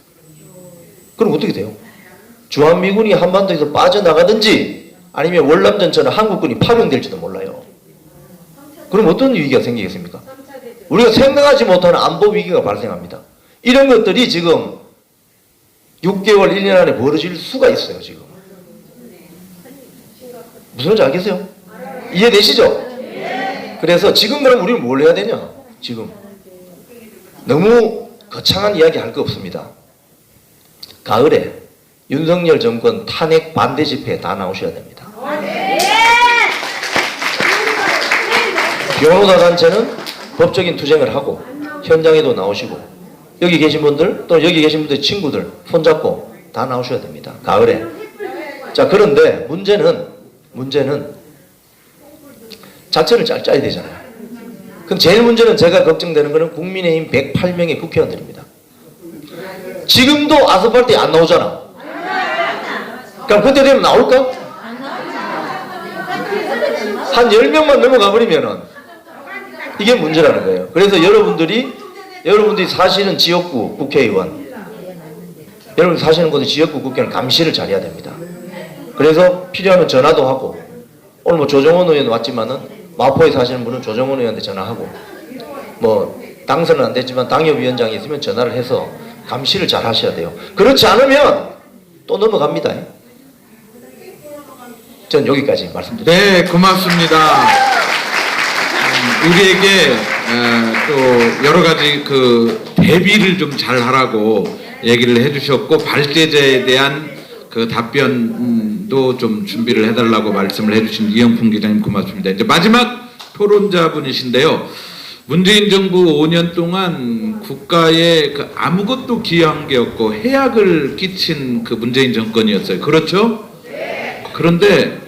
그럼 어떻게 돼요? 주한미군이 한반도에서 빠져나가든지 아니면 월남전처럼 한국군이 파병될지도 몰라요. 그럼 어떤 위기가 생기겠습니까? 우리가 생각하지 못하는 안보 위기가 발생합니다. 이런 것들이 지금 6개월, 1년 안에 벌어질 수가 있어요. 지금. 무슨 말인지 알겠어요? 이해되시죠? 그래서 지금 그럼 우리는 뭘 해야 되냐? 지금 너무 거창한 이야기 할 거 없습니다. 가을에 윤석열 정권 탄핵 반대 집회에 다 나오셔야 됩니다. 변호사 단체는 법적인 투쟁을 하고 현장에도 나오시고 여기 계신 분들 또 여기 계신 분들 친구들 손잡고 다 나오셔야 됩니다. 가을에. 자, 그런데 문제는 자체를 잘 짜야 되잖아요. 그럼 제일 문제는 제가 걱정되는 거는 국민의힘 108명의 국회의원들입니다. 지금도 아스팔트에 안 나오잖아. 그럼 그때 되면 나올까? 한 10명만 넘어가 버리면은 이게 문제라는 거예요. 그래서 여러분들이 사시는 지역구 국회의원, 여러분이 사시는 곳의 지역구 국회의원 감시를 잘해야 됩니다. 그래서 필요하면 전화도 하고, 오늘 뭐 조정원 의원 왔지만은 마포에 사시는 분은 조정원 의원한테 전화하고, 뭐 당선은 안 됐지만 당협위원장이 있으면 전화를 해서 감시를 잘 하셔야 돼요. 그렇지 않으면 또 넘어갑니다. 전 여기까지 말씀드립니다.
네, 고맙습니다. 우리에게 또 여러 가지 그 대비를 좀 잘 하라고 얘기를 해주셨고, 발제제에 대한 그 답변도 좀 준비를 해달라고 말씀을 해주신 이영풍 기자님 고맙습니다. 이제 마지막 토론자분이신데요. 문재인 정부 5년 동안 국가에 그 아무것도 기여한 게 없고 해악을 끼친 그 문재인 정권이었어요. 그렇죠? 그런데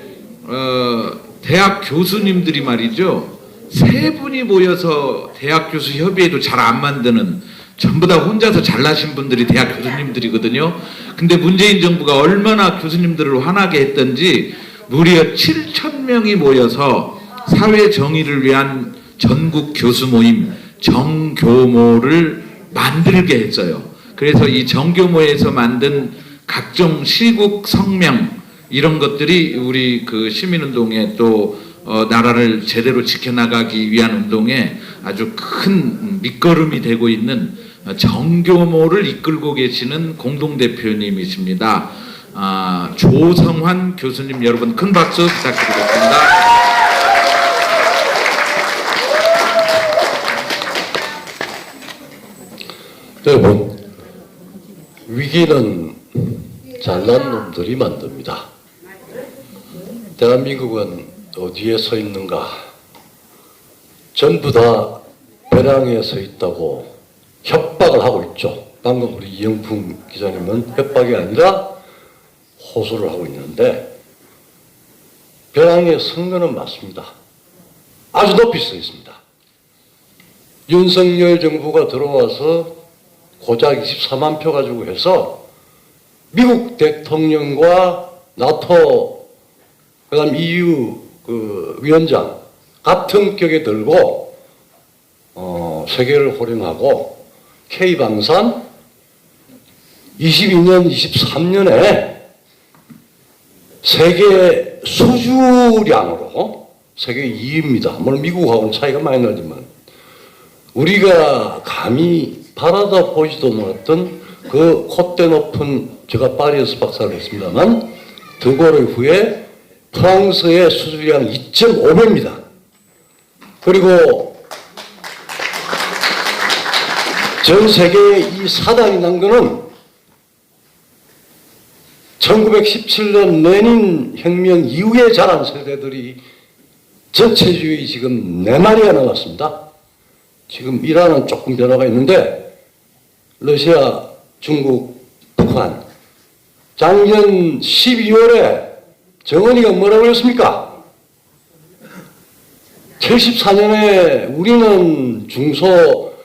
대학 교수님들이 말이죠, 세 분이 모여서 대학 교수 협의회도 잘 안 만드는, 전부 다 혼자서 잘나신 분들이 대학 교수님들이거든요. 근데 문재인 정부가 얼마나 교수님들을 화나게 했던지 무려 7,000명이 모여서 사회 정의를 위한 전국 교수 모임 정교모를 만들게 했어요. 그래서 이 정교모에서 만든 각종 시국 성명 이런 것들이 우리 그 시민운동에 또 나라를 제대로 지켜나가기 위한 운동에 아주 큰 밑거름이 되고 있는 정교모를 이끌고 계시는 공동대표님이십니다. 조성환 교수님, 여러분 큰 박수 부탁드리겠습니다.
여러분, 위기는 잘난 놈들이 만듭니다. 대한민국은 어디에 서 있는가? 전부 다 벼랑에 서 있다고 협박을 하고 있죠. 방금 우리 이영풍 기자님은 협박이 아니라 호소를 하고 있는데, 벼랑에 선 거는 맞습니다. 아주 높이 서 있습니다. 윤석열 정부가 들어와서 고작 24만 표 가지고 해서 미국 대통령과 나토, 그다음 EU 그 위원장 같은 격에 들고 세계를 호령하고 K방산 22년, 23년에 세계 수주량으로 세계 2위입니다. 물론 미국하고는 차이가 많이 나지만 우리가 감히 바라다 보지도 못했던 그 콧대 높은, 제가 파리에서 박사를 했습니다만 드골 후에 프랑스의 수주량 2.5배입니다. 그리고 전 세계에 이 사단이 난 거는 1917년 레닌 혁명 이후에 자란 세대들이 전체주의 지금 4마리가 남았습니다. 지금 이란은 조금 변화가 있는데 러시아, 중국, 북한, 작년 12월에 정은이가 뭐라고 했습니까? 74년에 우리는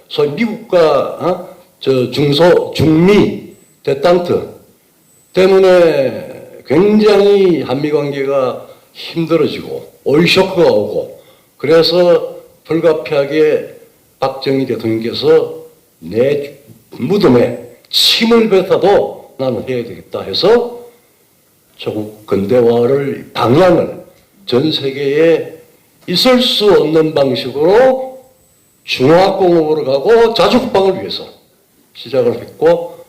소위 미국과 중미 대탄트 때문에 굉장히 한미 관계가 힘들어지고 오일 쇼크가 오고, 그래서 불가피하게 박정희 대통령께서 내 무덤에 침을 뱉어도 나는 해야 되겠다 해서 조국 근대화를 방향을 전 세계에 있을 수 없는 방식으로 중화공업으로 가고 자주국방을 위해서 시작을 했고,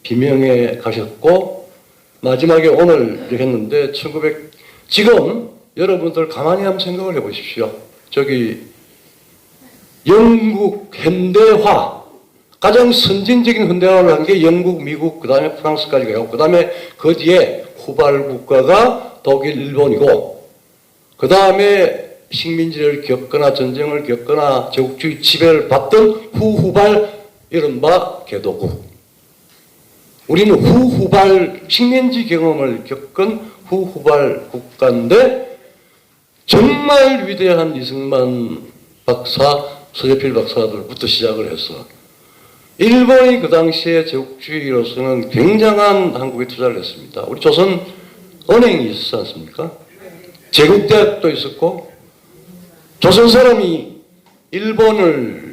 비명에 가셨고, 마지막에 오늘 했는데 지금 여러분들 가만히 한번 생각을 해보십시오. 영국 현대화, 가장 선진적인 현대화를 한 게 영국, 미국, 그 다음에 프랑스까지 가고, 그 다음에 그 뒤에 후발 국가가 독일, 일본이고, 그 다음에 식민지를 겪거나 전쟁을 겪거나 제국주의 지배를 받던 후발 이른바 개도국. 우리는 후후발 식민지 경험을 겪은 후후발 국가인데 정말 위대한 이승만 박사, 서재필 박사들부터 시작을 해서 일본이 그 당시에 제국주의로서는 굉장한 한국에 투자를 했습니다. 우리 조선 은행이 있었지 않습니까? 제국대학도 있었고 조선 사람이 일본을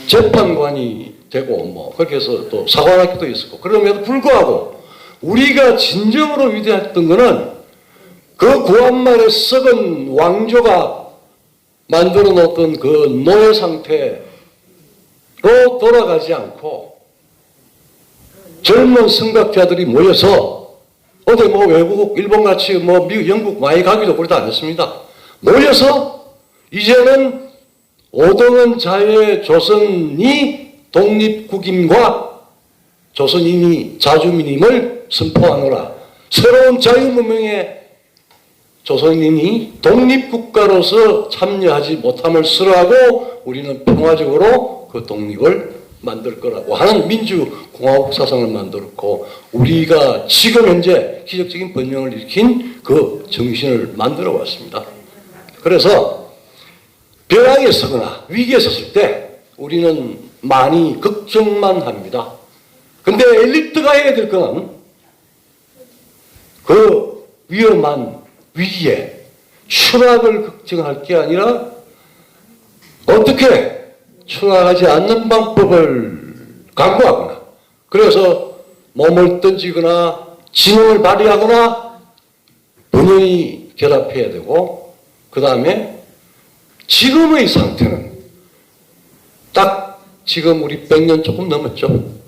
재판관이 되고 뭐 그렇게 해서 또 사관학교도 있었고 그럼에도 불구하고 우리가 진정으로 위대했던 거는 그 구한말에 썩은 왕조가 만들어 놓던 그 노예 상태로 돌아가지 않고 젊은 성각자들이 모여서 어디 뭐 외국 일본같이 뭐 미국 영국 많이 가기도 그러지 않았습니다. 모여서 이제는 오동은 자유의 조선이 독립국임과 조선인이 자주민임을 선포하노라. 새로운 자유문명의 조선인이 독립국가로서 참여하지 못함을 쓰라고 우리는 평화적으로 그 독립을 만들 거라고 하는 민주공화국 사상을 만들었고 우리가 지금 현재 기적적인 번영을 일으킨 그 정신을 만들어 왔습니다. 그래서 벼랑에 서거나 위기에 섰을 때 우리는 많이 걱정만 합니다. 근데 엘리트가 해야 될 거는 그 위험한 위기에 추락을 걱정할 게 아니라 어떻게 추락하지 않는 방법을 강구하거나 그래서 몸을 던지거나 지능을 발휘하거나 분연히 결합해야 되고 그 다음에 지금의 상태는 딱 지금 우리 100년 조금 넘었죠.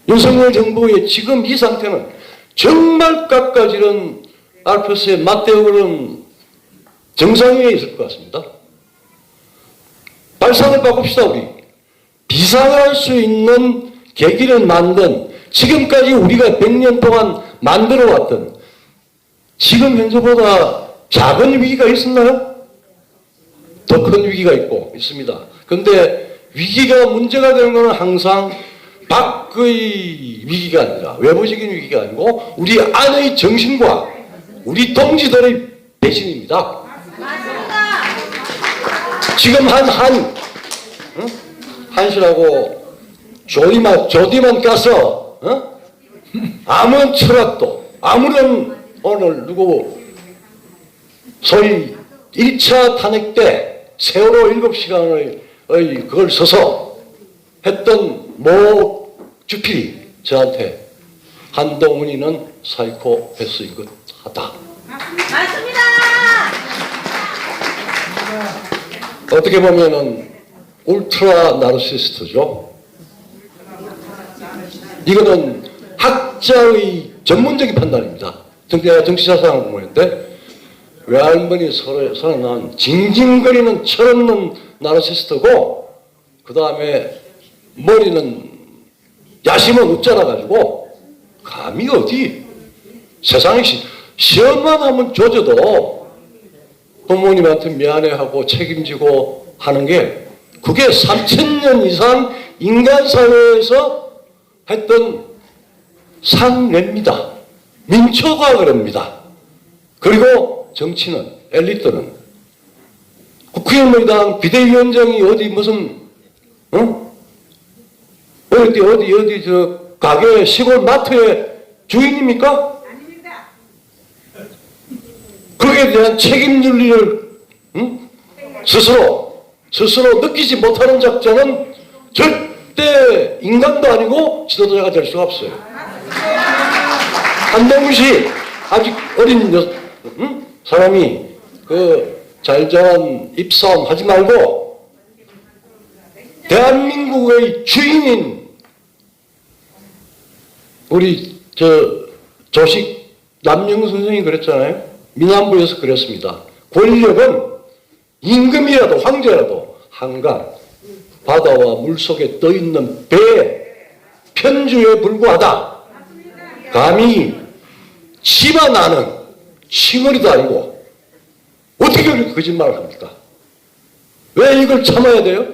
윤석열 정부의 지금 이 상태는 정말 깎아지른 알프스에 맞대어오는 정상위에 있을 것 같습니다. 발상을 바꿉시다. 우리 비상할 수 있는 계기를 만든 지금까지 우리가 100년 동안 만들어왔던 지금 현재보다 작은 위기가 있었나요? 더 큰 위기가 있습니다. 그런데 위기가 문제가 되는 것은 항상 밖의 위기가 아니라 외부적인 위기가 아니고 우리 안의 정신과 우리 동지들의 배신입니다. 지금 한시라고 조디만 까서 아무런 철학도 아무런 오늘 누구 소위 1차 탄핵 때 세월호 7시간의 그걸 써서 했던 모 주필이 저한테 한동훈이는 사이코패스인 것 하다.
맞습니다.
어떻게 보면은 울트라 나르시스트죠. 이거는 학자의 전문적인 판단입니다. 내가 정치사상 공부했는데 외할머니 서로 난 징징거리는 철없는 나르시스트고 그 다음에 머리는 야심은 웃자라가지고 감이 어디 세상에 시험만 하면 조져도 부모님한테 미안해하고 책임지고 하는 게 그게 3000년 이상 인간사회에서 했던 상례입니다. 민초가 그럽니다. 그리고 정치는 엘리트는 국회의원당 비대위원장이 어디 무슨 어디 저 가게 시골 마트의 주인입니까?
아닙니다.
거기에 대한 책임 윤리를 스스로 느끼지 못하는 작자는 절대 인간도 아니고 지도자가 될 수가 없어요. 한동훈 씨 아직 어린 사람이 그 잘자한 입싸움 하지 말고 대한민국의 주인인 우리 조식 남영우 선생이 그랬잖아요. 민안부에서 그랬습니다. 권력은 임금이라도 황제라도 한간 바다와 물속에 떠있는 배의 편주에 불과하다. 감히 치마 나는 칭얼이도 아니고 어떻게 그렇게 거짓말을 합니까? 왜 이걸 참아야 돼요?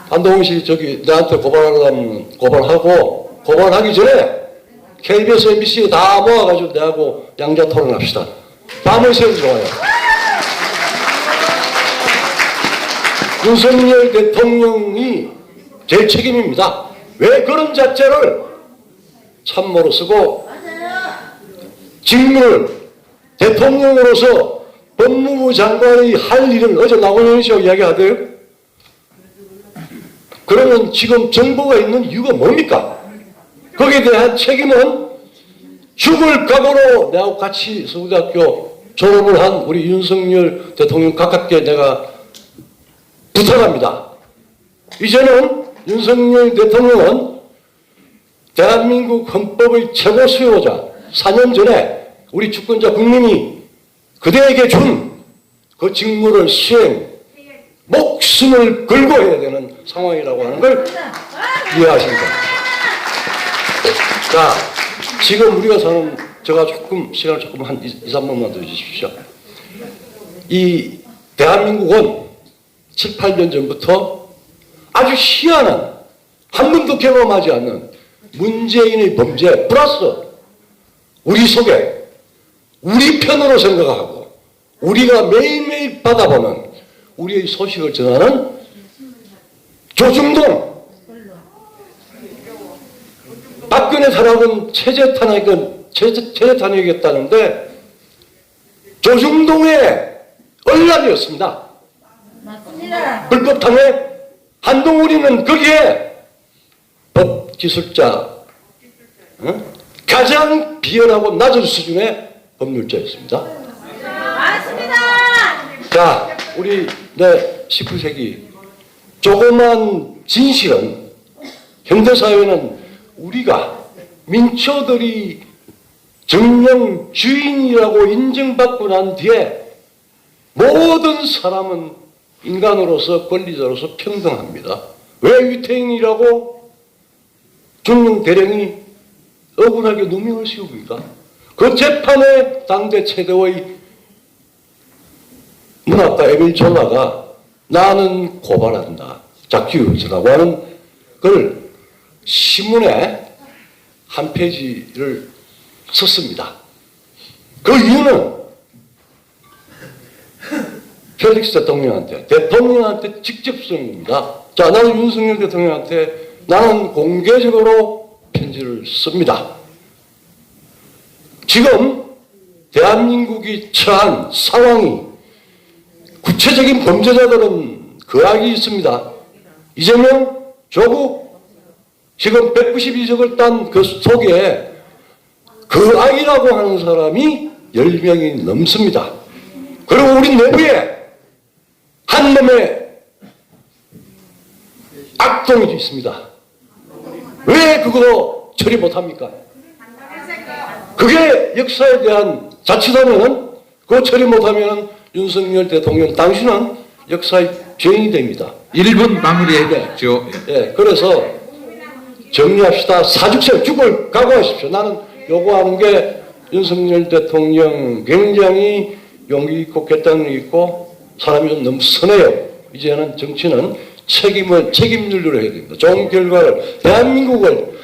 한동훈 씨 저기 내한테 고발하려면 고발하고 고발하기 전에 KBS, MBC 다 모아가지고 내하고 양자 토론합시다. 밤을 새우면 좋아요. 윤석열 대통령이 제 책임입니다. 왜 그런 자체를 참모로 쓰고 직무를 대통령으로서 법무부 장관이 할 일은 어제 나경원 씨하고 이야기하대요. 그러면 지금 정부가 있는 이유가 뭡니까? 거기에 대한 책임은 죽을 각오로 내하고 같이 서울대학교 졸업을 한 우리 윤석열 대통령 가깝게 내가 부탁합니다. 이제는 윤석열 대통령은 대한민국 헌법의 최고 수호자 4년 전에 우리 주권자 국민이 그대에게 준 그 직무를 수행 목숨을 걸고 해야 되는 상황이라고 하는 걸 이해하십니까? 자, 지금 우리가 사는 제가 조금 시간을 조금 한 2, 3분만 더 주십시오. 이 대한민국은 7, 8년 전부터 아주 희한한 한 번도 경험하지 않는 문재인의 범죄 플러스 우리 속에 우리 편으로 생각하고 우리가 매일매일 받아보는 우리의 소식을 전하는 조중동 박근혜 탄핵은 체제 탄핵이었다는데 조중동의 언란이었습니다. 불법 탄핵 한동훈이는 거기에 법기술자 가장 비열하고 낮은 수준의 법률자였습니다.
맞습니다.
자, 우리 19세기 조그만 진실은 현대사회는 우리가 민초들이 정령 주인이라고 인정받고 난 뒤에 모든 사람은 인간으로서 권리자로서 평등합니다. 왜 유태인이라고 중령 대령이 억울하게 누명을 씌웁니까? 그 재판에 당대 최대의 문학가 에밀 졸라가 나는 고발한다. 자큐즈라고 하는 걸 신문에 한 페이지를 썼습니다. 그 이유는 펠릭스 대통령한테 직접 쓴 겁니다. 자, 나는 윤석열 대통령한테 나는 공개적으로 편지를 씁니다. 지금 대한민국이 처한 상황이 구체적인 범죄자들은 거악이 있습니다. 이재명, 조국, 지금 192석을 딴 그 속에 거악이라고 하는 사람이 10명이 넘습니다. 그리고 우리 내부에 한 놈의 악동이 있습니다. 왜 그거 처리 못합니까? 그게 역사에 대한 자칫하면은 그거 처리 못하면은 윤석열 대통령 당신은 역사의 죄인이 됩니다.
1분 마무리해 주십시오.
예, 그래서 정리합시다. 사죽생 죽을 각오하십시오. 나는 요구하는 게 윤석열 대통령 굉장히 용기 있고 결단이 있고 사람이 좀 너무 선해요. 이제는 정치는 책임률로 해야 됩니다. 좋은 결과를 대한민국을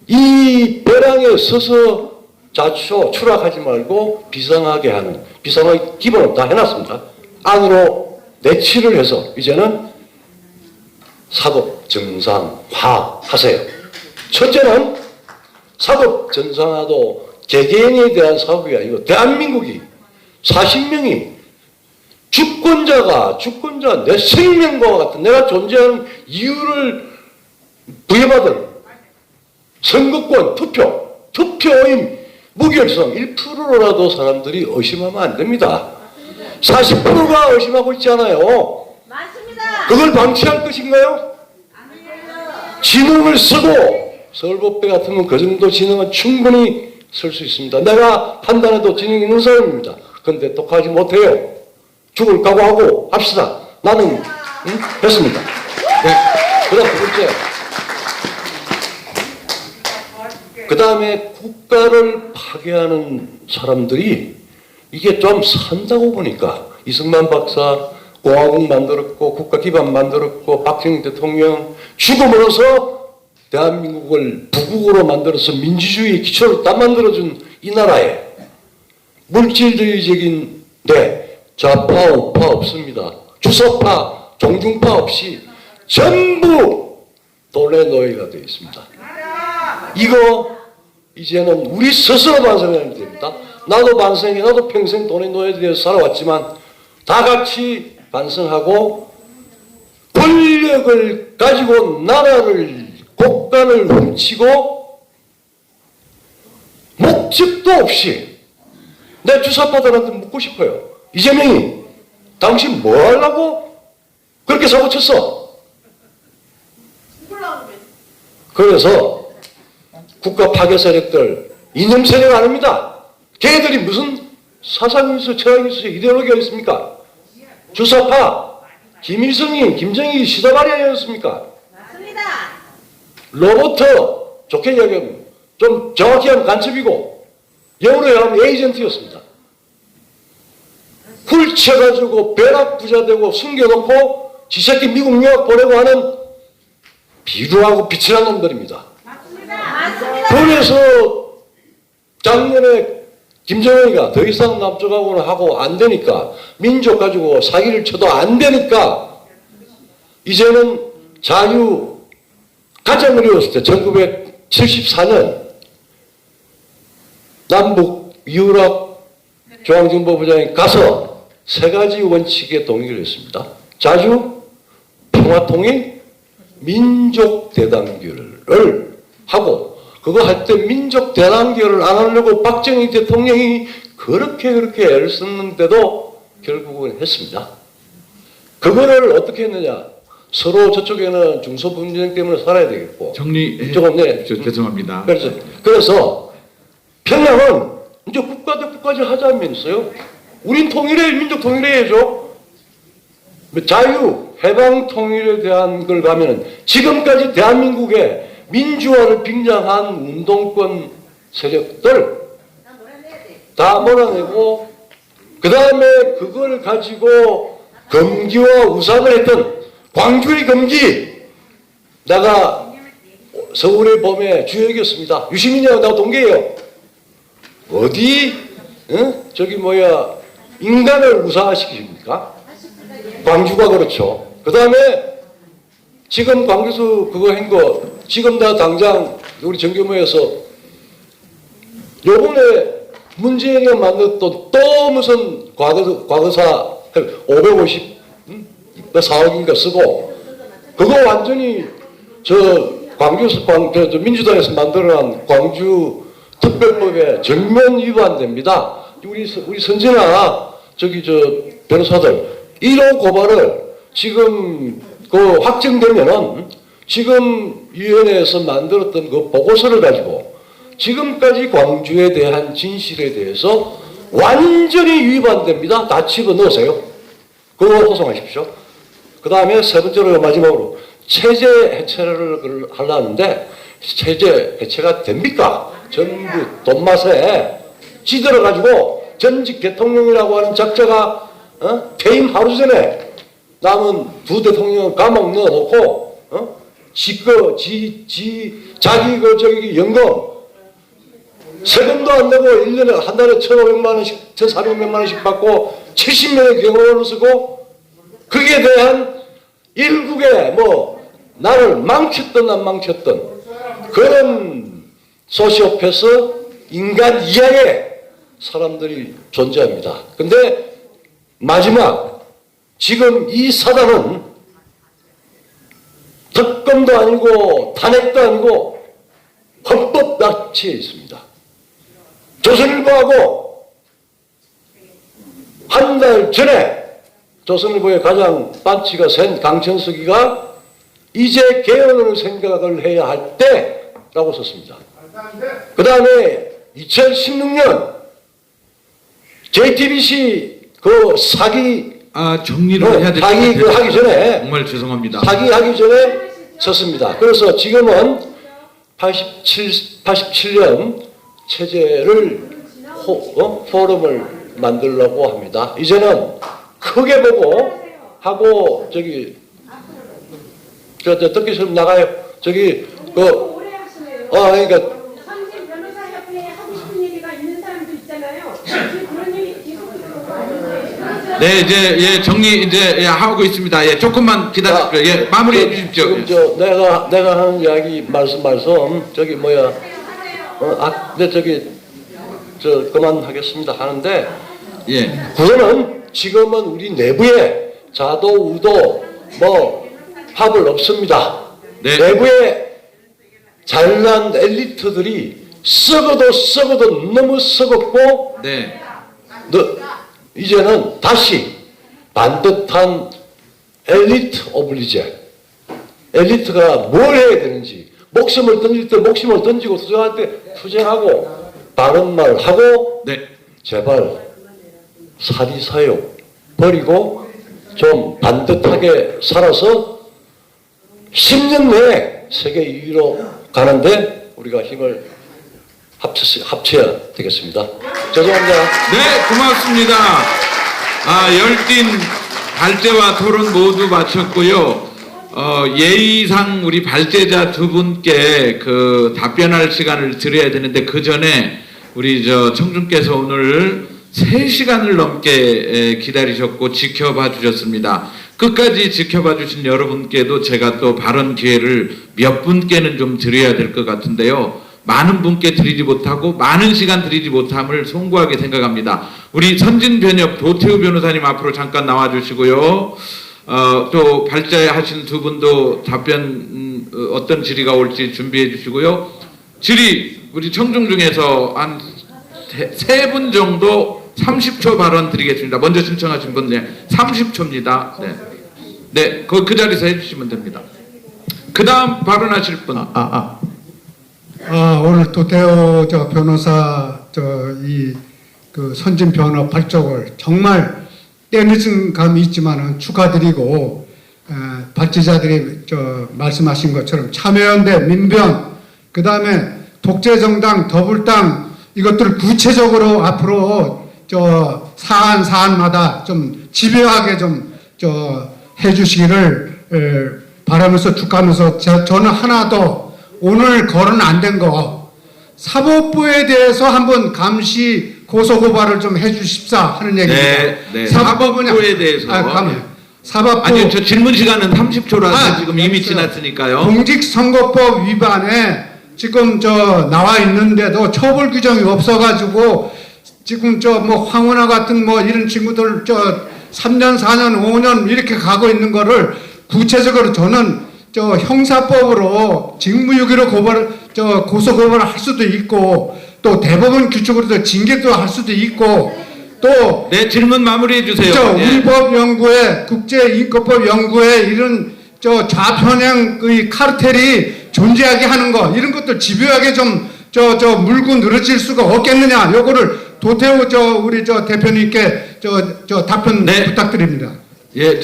이 벼랑에 서서 자초 추락하지 말고 비상하게 하는 비상의 기본을 다 해놨습니다. 안으로 내치를 해서 이제는 사법 정상화 하세요. 첫째는 사법 정상화도 개개인에 대한 사업이 아니고 대한민국이 40명이 주권자 내 생명과 같은 내가 존재하는 이유를 부여받은 선거권 투표의 무결성 1%라도 사람들이 의심하면 안 됩니다. 40%가 의심하고 있잖아요.
맞습니다.
그걸 방치할 것인가요? 지능을 쓰고 서울법대 같으면 그 정도 지능은 충분히 쓸 수 있습니다. 내가 판단해도 지능 있는 사람입니다. 그런데 똑하지 못해요. 죽을 각오하고 합시다. 나는 했습니다. 네. 그다음 두 번째. 그 다음에 국가를 파괴하는 사람들이 이게 좀 산다고 보니까 이승만 박사, 공화국 만들었고 국가 기반 만들었고 박정희 대통령 죽음으로써 대한민국을 부국으로 만들어서 민주주의의 기초를 딱 만들어준 이 나라에 물질주의적인 좌파 우파 없습니다. 주사파 종중파 없이 전부 돈의 노예가 되어 있습니다. 이거 이제는 우리 스스로 반성해야 됩니다. 나도 반성해. 나도 평생 돈의 노예에 대해서 살아왔지만 다 같이 반성하고 권력을 가지고 나라를 국가를 훔치고 목적도 없이 내 주사파들한테 묻고 싶어요. 이재명이 당신 뭐 하려고 그렇게 사고쳤어? 그래서 국가 파괴 세력들 이념 세력 아닙니다. 걔들이 무슨 사상이 있어, 철학이 있어, 이데올로기가 있습니까? 주사파 김일성이 김정일이 시다발이 아니었습니까?
맞습니다.
로버트 좋게 이야기하면 좀 정확히 하면 간첩이고 영어로 하면 에이전트였습니다. 훌쳐가지고 벼락 부자 되고 숨겨놓고 지새끼 미국 유학 보내고 하는 비루하고 비천한 놈들입니다.
맞습니다.
그래서 작년에 김정은이가 더 이상 남쪽하고는 하고 안 되니까 민족 가지고 사기를 쳐도 안 되니까 이제는 자유 가장 어려웠을 때 1974년 남북 유럽 중앙정보부장이 가서 세 가지 원칙에 동의를 했습니다. 자주, 평화통일, 민족 대단결을 하고 그거 할 때 민족 대단결을 안 하려고 박정희 대통령이 그렇게 애를 썼는데도 결국은 했습니다. 그거를 어떻게 했느냐? 서로 저쪽에는 중소분쟁 때문에 살아야 되겠고 이쪽은
죄송합니다.
그래서 평양은 이제 국가 대 국가지 하자면서요. 우린 통일해, 민족 통일해야죠. 자유, 해방 통일에 대한 걸 가면은 지금까지 대한민국의 민주화를 빙자한 운동권 세력들 다 몰아내고 그 다음에 그걸 가지고 금기와 우상을 했던 광주의 금기 내가 서울의 봄의 주역이었습니다. 유시민이하고 나하고 동기예요. 어디 저기 인간을 우상화시키십니까? 광주가 그렇죠. 그 다음에 지금 광주에서 그거 한 거 지금 다 당장 우리 정규모에서 요번에 문재인이가 만들었던 또 무슨 과거사 550 4억인가 쓰고 그거 완전히 광주 민주당에서 만들어낸 광주 특별법에 전면 위반됩니다. 우리 선진아 변호사들 이런 고발을 지금 그 확정되면은 지금 위원회에서 만들었던 그 보고서를 가지고 지금까지 광주에 대한 진실에 대해서 완전히 위반됩니다. 다 집어넣으세요. 그거 호송하십시오. 그 다음에 세 번째로 마지막으로 체제 해체를 하려는데 체제 해체가 됩니까? 전부 돈맛에 찌들어가지고 전직 대통령이라고 하는 작자가 퇴임 하루 전에 남은 두 대통령을 감옥 넣어놓고 자기 연금 세금도 안 내고 1년에 한 달에 1,500만 원씩 1,400만 원씩 받고 70명의 경호원을 쓰고 거기에 대한 일국의 나를 망쳤던 안 망쳤던 그런 소시오패스 인간 이하의 사람들이 존재합니다. 근데 마지막 지금 이 사단은 특검도 아니고 탄핵도 아니고 헌법 납치에 있습니다. 조선일보하고 한 달 전에 조선일보의 가장 반치가 센 강천석이가 이제 개헌을 생각을 해야 할 때라고 썼습니다. 그 다음에 2016년 JTBC 그 사기
정리를 해야 될 것
사기
같아요.
하기 전에
정말 죄송합니다.
사기하기 전에 썼습니다. 그래서 지금은 87년 체제를 포럼을 만들려고 합니다. 이제는 크게 보고 하고 저기 저 듣기 좀 나가요. 저기 그러니까
선진 변호사협회에 하고 싶은 얘기가 있는 사람도 있잖아요. 그런 얘기 계속 들어오고 아닌데.
네, 이제 예, 정리 이제 예, 하고 있습니다. 예, 조금만 기다려. 예, 마무리해 주십시오.
지금 내가 하는 이야기 말씀 저기 뭐야 근데 저기 그만하겠습니다 하는데
예.
그거는 지금은 우리 내부에 자도 우도 뭐 합을 없습니다.
네.
내부에 잘난 엘리트들이 썩어도 너무 썩었고
네.
이제는 다시 반듯한 엘리트 오블리제 엘리트가 뭘 해야 되는지 목숨을 던질 때 목숨을 던지고 투쟁할 때 투쟁하고 바른 말 하고
네.
제발 사리사욕 버리고 좀 반듯하게 살아서 10년 내에 세계 2위로 가는데 우리가 힘을 합쳐야 되겠습니다. 죄송합니다.
네, 고맙습니다. 열띤 발제와 토론 모두 마쳤고요. 예의상 우리 발제자 두 분께 그 답변할 시간을 드려야 되는데 그 전에 우리 청중께서 오늘 3시간을 넘게 기다리셨고 지켜봐 주셨습니다. 끝까지 지켜봐 주신 여러분께도 제가 또 발언 기회를 몇 분께는 좀 드려야 될 것 같은데요. 많은 분께 드리지 못하고 많은 시간 드리지 못함을 송구하게 생각합니다. 우리 선진변협 도태우 변호사님 앞으로 잠깐 나와 주시고요. 또 발제하신 두 분도 답변 어떤 질의가 올지 준비해 주시고요. 질의 우리 청중 중에서 한 3분 정도 30초 발언 드리겠습니다. 먼저 신청하신 분, 네, 30초입니다. 네, 네, 그 자리에서 해주시면 됩니다. 그 다음 발언하실 분.
오늘 도태우 변호사 그 선진 변호 발족을 정말 때늦은 감이 있지만은 축하드리고 발제자들이 말씀하신 것처럼 참여연대, 민변, 그 다음에 독재정당, 더불당 이것들을 구체적으로 앞으로 사안마다 좀 집요하게 해주시기를 바라면서 축하하면서 저는 하나 더 오늘 거론 안 된 거 사법부에 대해서 한번 감시 고소고발을 좀 해주십사 하는 얘기입니다.
네, 사법부에 대해서.
사법부.
아니요, 저 질문 시간은 30초라서 지금 이미 지났으니까요.
공직선거법 위반에 지금 나와 있는데도 처벌 규정이 없어가지고 지금 황운하 같은 이런 친구들 3년, 4년, 5년 이렇게 가고 있는 거를 구체적으로 저는 형사법으로 직무유기로 고소고발을 할 수도 있고 또 대법원 규칙으로도 징계도 할 수도 있고 또
네, 질문 마무리해 주세요.
우리 법 연구에 국제인권법 연구에 이런 좌편향의 카르텔이 존재하게 하는 거 이런 것들 집요하게 물고 늘어질 수가 없겠느냐 요거를 도태우 우리 대표님께 답변
네.
부탁드립니다.
예,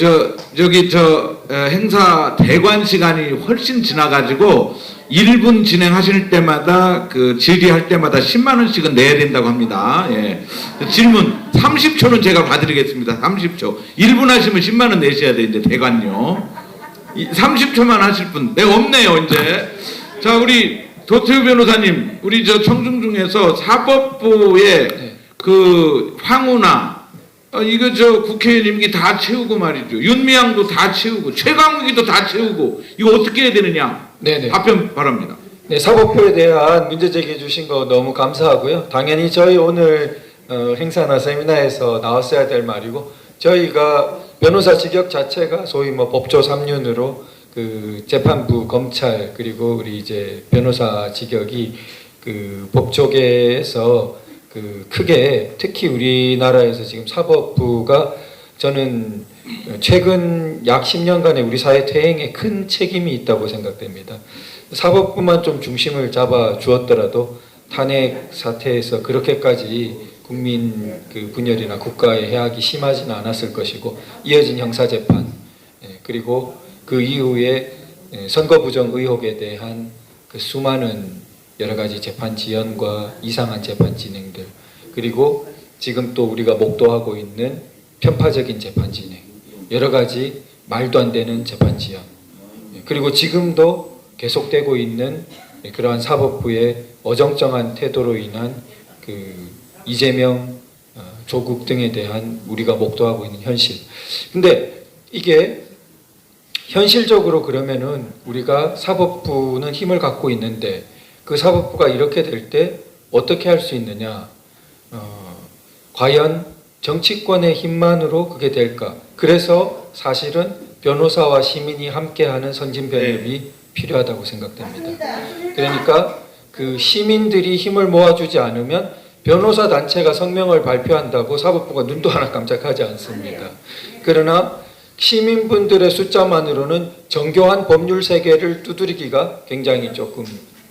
여기 행사 대관 시간이 훨씬 지나가지고 1분 진행하실 때마다 그 질의할 때마다 10만 원씩은 내야 된다고 합니다. 예. 질문 30초는 제가 봐드리겠습니다. 30초. 1분 하시면 10만 원 내셔야 돼 이제 대관료. 30초만 하실 분. 네, 없네요 이제. 자, 우리 도태우 변호사님, 우리 청중 중에서 사법부의 그 황운하 이거 국회의원님이 다 채우고 말이죠. 윤미향도 다 채우고 최강욱이도 다 채우고 이거 어떻게 해야 되느냐?
네네.
답변 바랍니다.
네, 사법부에 대한 문제 제기해 주신 거 너무 감사하고요. 당연히 저희 오늘 행사나 세미나에서 나왔어야 될 말이고 저희가 변호사 직역 자체가 소위 법조 3륜으로 그 재판부, 검찰 그리고 우리 이제 변호사 직역이 그 법조계에서 그 크게 특히 우리나라에서 지금 사법부가 저는 최근 약 10년간의 우리 사회 퇴행에 큰 책임이 있다고 생각됩니다. 사법부만 좀 중심을 잡아 주었더라도 탄핵 사태에서 그렇게까지 국민 그 분열이나 국가의 해악이 심하지는 않았을 것이고 이어진 형사재판 그리고 그 이후에 선거 부정 의혹에 대한 그 수많은 여러 가지 재판 지연과 이상한 재판 진행들 그리고 지금 또 우리가 목도하고 있는 편파적인 재판 진행 여러 가지 말도 안 되는 재판 지연, 그리고 지금도 계속되고 있는 그러한 사법부의 어정쩡한 태도로 인한 그 이재명, 조국 등에 대한 우리가 목도하고 있는 현실. 근데 이게 현실적으로 그러면은 우리가 사법부는 힘을 갖고 있는데 그 사법부가 이렇게 될 때 어떻게 할 수 있느냐? 과연 정치권의 힘만으로 그게 될까? 그래서 사실은 변호사와 시민이 함께하는 선진변협이 필요하다고 생각됩니다. 그러니까 그 시민들이 힘을 모아주지 않으면 변호사 단체가 성명을 발표한다고 사법부가 눈도 하나 깜짝하지 않습니다. 그러나 시민분들의 숫자만으로는 정교한 법률 세계를 두드리기가 굉장히 조금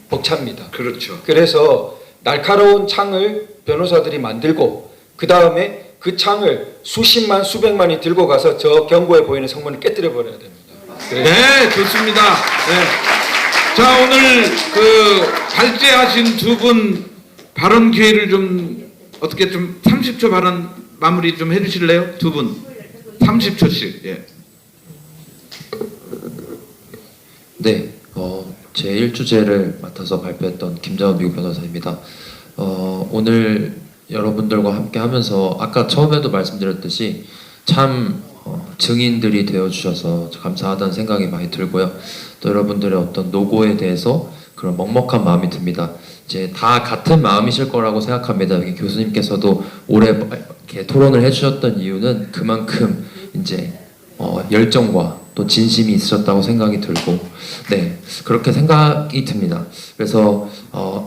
벅찹니다.
그렇죠.
그래서 날카로운 창을 변호사들이 만들고 그 다음에 그 창을 수십만 수백만이 들고 가서 저 경고에 보이는 성문을 깨뜨려 버려야 됩니다.
네, 좋습니다. 네. 자, 오늘 그 발제하신 두 분 발언 기회를 좀 어떻게 좀 30초 발언 마무리 좀 해주실래요? 두 분 30초씩. 예.
네, 제 1주제를 맡아서 발표했던 김정은 미국 변호사입니다. 오늘 여러분들과 함께 하면서 아까 처음에도 말씀드렸듯이 참 증인들이 되어주셔서 감사하다는 생각이 많이 들고요. 또 여러분들의 어떤 노고에 대해서 그런 먹먹한 마음이 듭니다. 이제 다 같은 마음이실 거라고 생각합니다. 여기 교수님께서도 오래 이렇게 토론을 해주셨던 이유는 그만큼 이제 열정과 또 진심이 있으셨다고 생각이 들고, 네, 그렇게 생각이 듭니다. 그래서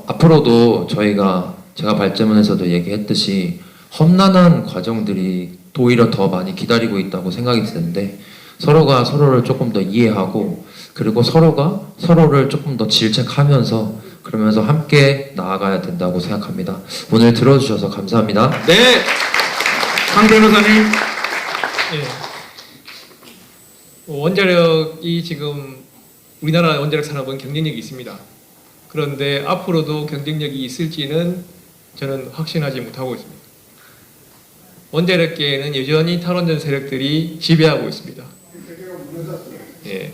앞으로도 제가 발제문에서도 얘기했듯이 험난한 과정들이 오히려 더 많이 기다리고 있다고 생각이 드는데 서로가 서로를 조금 더 이해하고 그리고 서로가 서로를 조금 더 질책하면서 그러면서 함께 나아가야 된다고 생각합니다. 오늘 들어주셔서 감사합니다.
네, 강 변호사님.
예. 원자력이 지금 우리나라 원자력 산업은 경쟁력이 있습니다. 그런데 앞으로도 경쟁력이 있을지는 저는 확신하지 못하고 있습니다. 원자력계에는 여전히 탈원전 세력들이 지배하고 있습니다. 예.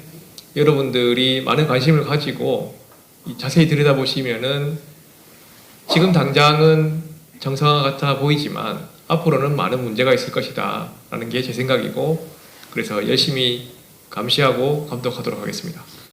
여러분들이 많은 관심을 가지고 자세히 들여다보시면은 지금 당장은 정상화 같아 보이지만 앞으로는 많은 문제가 있을 것이다 라는 게 제 생각이고, 그래서 열심히 감시하고 감독하도록 하겠습니다.